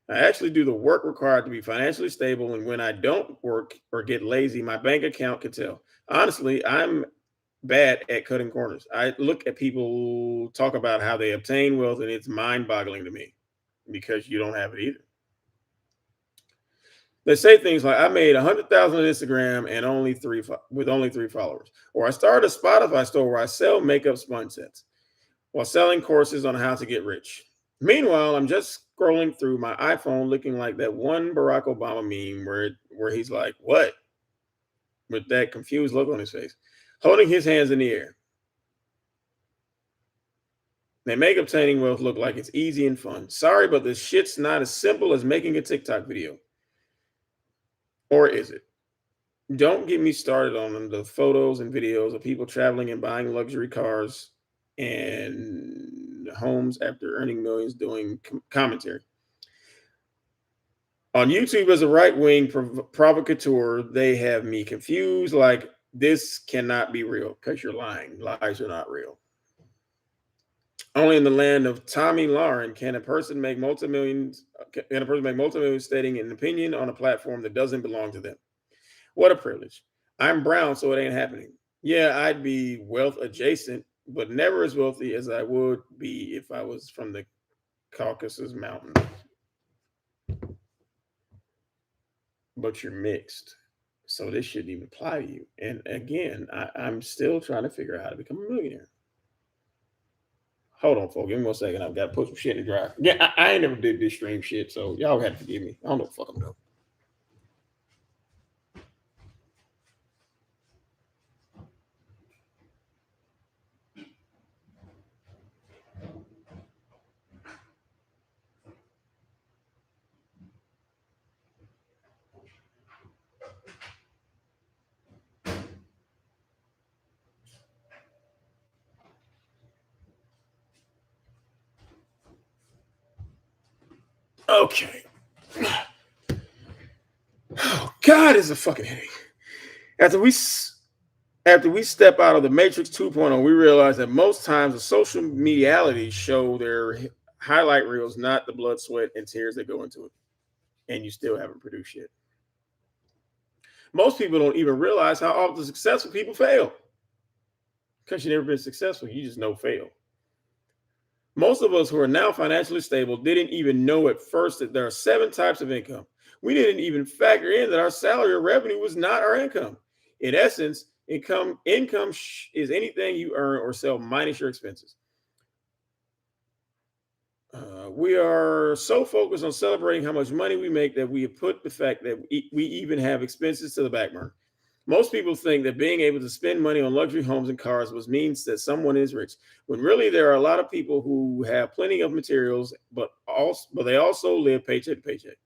I actually do the work required to be financially stable. And when I don't work or get lazy, my bank account can tell. Honestly, I'm bad at cutting corners. I look at people talk about how they obtain wealth and it's mind boggling to me because you don't have it either. They say things like, "I made 100,000 on Instagram and only 3 followers," or "I started a Spotify store where I sell makeup sponge sets while selling courses on how to get rich." Meanwhile, I'm just scrolling through my iPhone, looking like that one Barack Obama meme where he's like, "What?" with that confused look on his face, holding his hands in the air. They make obtaining wealth look like it's easy and fun. Sorry, but this shit's not as simple as making a TikTok video, or is it? Don't get me started on the photos and videos of people traveling and buying luxury cars and homes after earning millions doing commentary. On YouTube, as a right wing provocateur, they have me confused like this cannot be real because you're lying. Lies are not real. Only in the land of Tommy Lauren can a person make multi-millions. Can a person make multi-millions stating an opinion on a platform that doesn't belong to them? What a privilege. I'm brown, so it ain't happening. Yeah, I'd be wealth adjacent, but never as wealthy as I would be if I was from the Caucasus Mountains. But you're mixed. So this shouldn't even apply to you. And again, I'm still trying to figure out how to become a millionaire. Hold on, folks. Give me 1 second. I've got to put some shit in the dryer. Yeah, I ain't never did this stream shit, so y'all have to forgive me. I don't know what the fuck I'm doing. Okay. Oh, God, it's a fucking headache. After we step out of the Matrix 2.0, we realize that most times the social medialities show their highlight reels, not the blood, sweat, and tears that go into it. And you still haven't produced shit. Most people don't even realize how often successful people fail. Because you've never been successful, you just know fail. Most of us who are now financially stable didn't even know at first that there are 7 types of income. We didn't even factor in that our salary or revenue was not our income. In essence, income is anything you earn or sell minus your expenses. We are so focused on celebrating how much money we make that we have put the fact that we even have expenses to the back burner. Most people think that being able to spend money on luxury homes and cars means that someone is rich, when really there are a lot of people who have plenty of materials, but they also live paycheck to paycheck.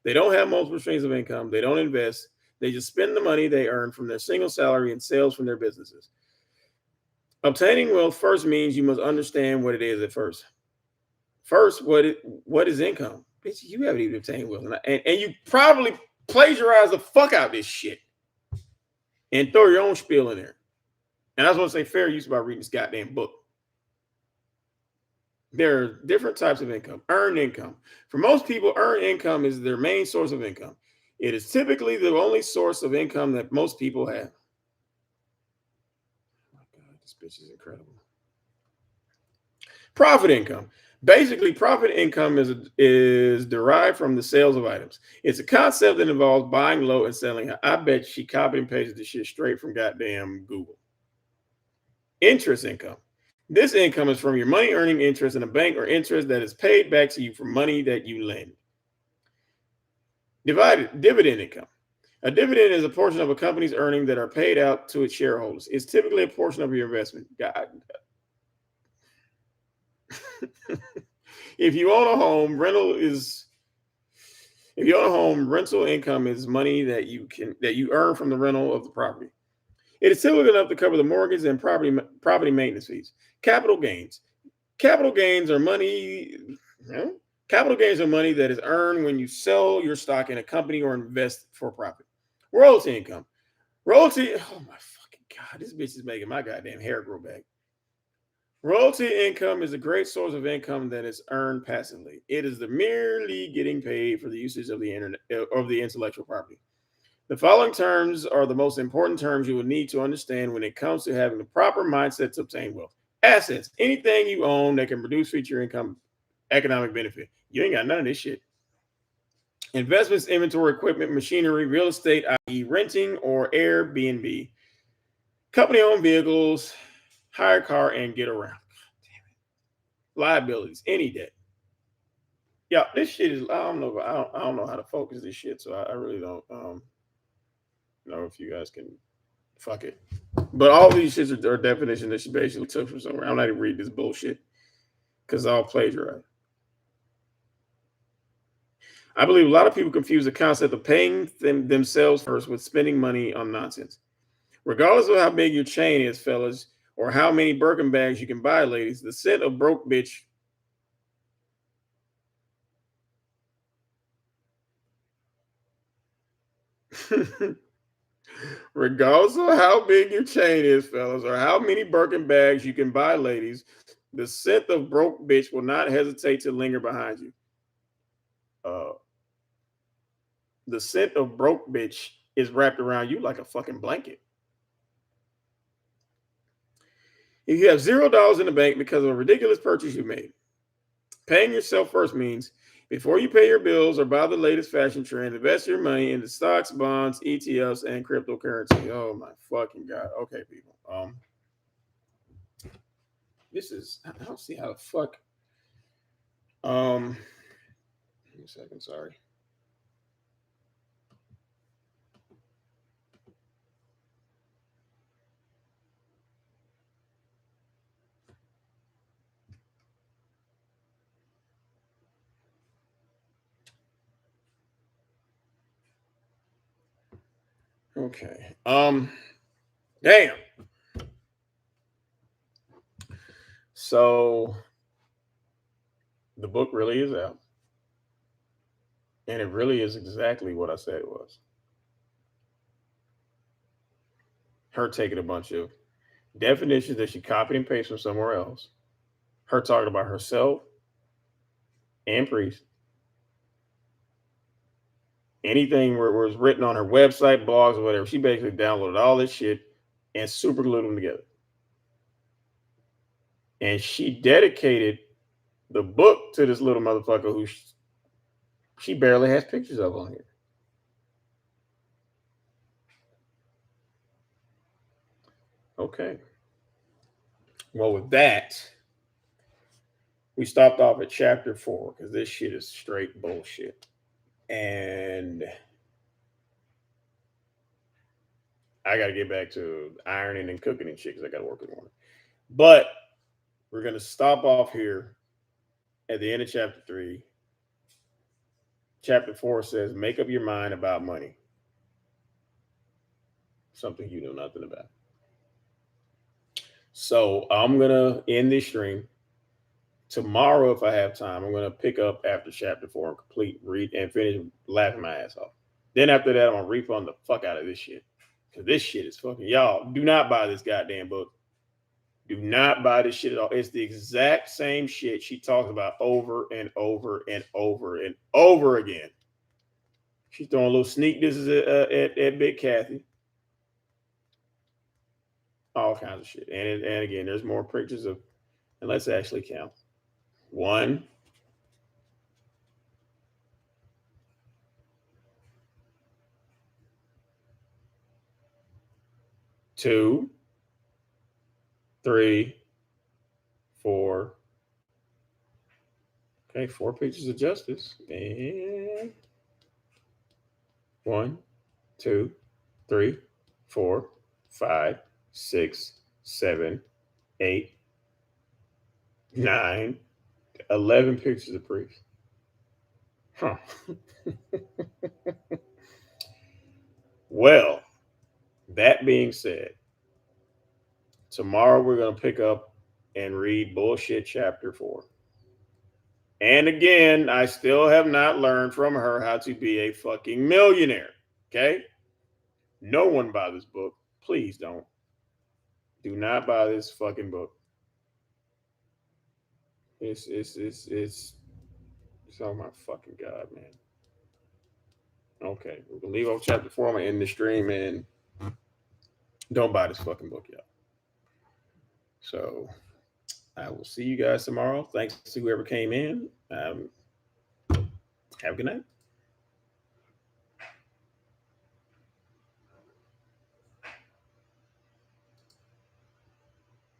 They don't have multiple streams of income. They don't invest. They just spend the money they earn from their single salary and sales from their businesses. Obtaining wealth first means you must understand what it is at first. First, what is income? Bitch, you haven't even obtained wealth, and you probably plagiarize the fuck out this shit and throw your own spiel in there. And I just want to say fair use about reading this goddamn book. There are different types of income. Earned income. For most people, earned income is their main source of income. It is typically the only source of income that most people have. Oh my God, this bitch is incredible. Profit income. Basically, profit income is derived from the sales of items. It's a concept that involves buying low and selling high. I bet she copied and pasted this shit straight from goddamn Google. Interest income. This income is from your money earning interest in a bank or interest that is paid back to you for money that you lend. Dividend income. A dividend is a portion of a company's earnings that are paid out to its shareholders. It's typically a portion of your investment. God. If you own a home, rental income is money that you earn from the rental of the property. It is typically enough to cover the mortgage and property maintenance fees. Capital gains. Capital gains are money. Capital gains are money that is earned when you sell your stock in a company or invest for profit. Royalty income. Royalty. Oh my fucking God! This bitch is making my goddamn hair grow back. Royalty income is a great source of income that is earned passively. It is the merely getting paid for the usage of the internet of the intellectual property. The following terms are the most important terms you will need to understand when it comes to having the proper mindset to obtain wealth. Assets, anything you own that can produce future income, economic benefit. You ain't got none of this shit. Investments, inventory, equipment, machinery, real estate, i.e., renting or Airbnb, company-owned vehicles, hire car, and get around. Liabilities, any debt. Yeah, this shit is. I don't know. I don't know how to focus this shit, so I really don't know if you guys can. Fuck it. But all these shits are definitions that she basically took from somewhere. I'm not even reading this bullshit because it's all plagiarized. I believe a lot of people confuse the concept of paying themselves first with spending money on nonsense. Regardless of how big your chain is, fellas, or how many Birkin bags you can buy, ladies, the scent of broke bitch. Regardless of how big your chain is, fellas, or how many Birkin bags you can buy, ladies, the scent of broke bitch will not hesitate to linger behind you. The scent of broke bitch is wrapped around you like a fucking blanket. If you have $0 in the bank because of a ridiculous purchase you made, paying yourself first means before you pay your bills or buy the latest fashion trend, invest your money into stocks, bonds, ETFs, and cryptocurrency. Oh my fucking God. Okay, people. This is, I don't see how the fuck. Give me a second, sorry. Okay. Damn. So the book really is out. And it really is exactly what I said it was. Her taking a bunch of definitions that she copied and pasted from somewhere else. Her talking about herself and priest. anything where it was written on her website, blogs, or whatever. She basically downloaded all this shit and super glued them together. And she dedicated the book to this little motherfucker who she barely has pictures of on here. Okay. Well, with that, we stopped off at chapter 4 because this shit is straight bullshit. And I got to get back to ironing and cooking and shit because I got to work in the morning. But we're going to stop off here at the end of chapter 3. Chapter 4 says, make up your mind about money. Something you know nothing about. So I'm going to end this stream. Tomorrow, if I have time, I'm going to pick up after chapter 4 and complete, read, and finish laughing my ass off. Then after that, I'm going to refund the fuck out of this shit. Because this shit is fucking, y'all, do not buy this goddamn book. Do not buy this shit at all. It's the exact same shit she talks about over and over and over and over again. She's throwing little sneak disses at Big Kathy. All kinds of shit. And again, there's more pictures of, and let's actually count. 1, 2, 3, 4. Okay, 4 pictures of justice. And 1, 2, 3, 4, 5, 6, 7, 8, 9, 11 pictures of priests. Huh. Well, that being said, tomorrow we're going to pick up and read bullshit chapter 4. And again, I still have not learned from her how to be a fucking millionaire. Okay? No one buy this book. Please don't. Do not buy this fucking book. It's oh my fucking God, man. Okay, we're gonna leave off chapter 4. I'm gonna end the stream and don't buy this fucking book, y'all. So I will see you guys tomorrow. Thanks to whoever came in. Have a good night.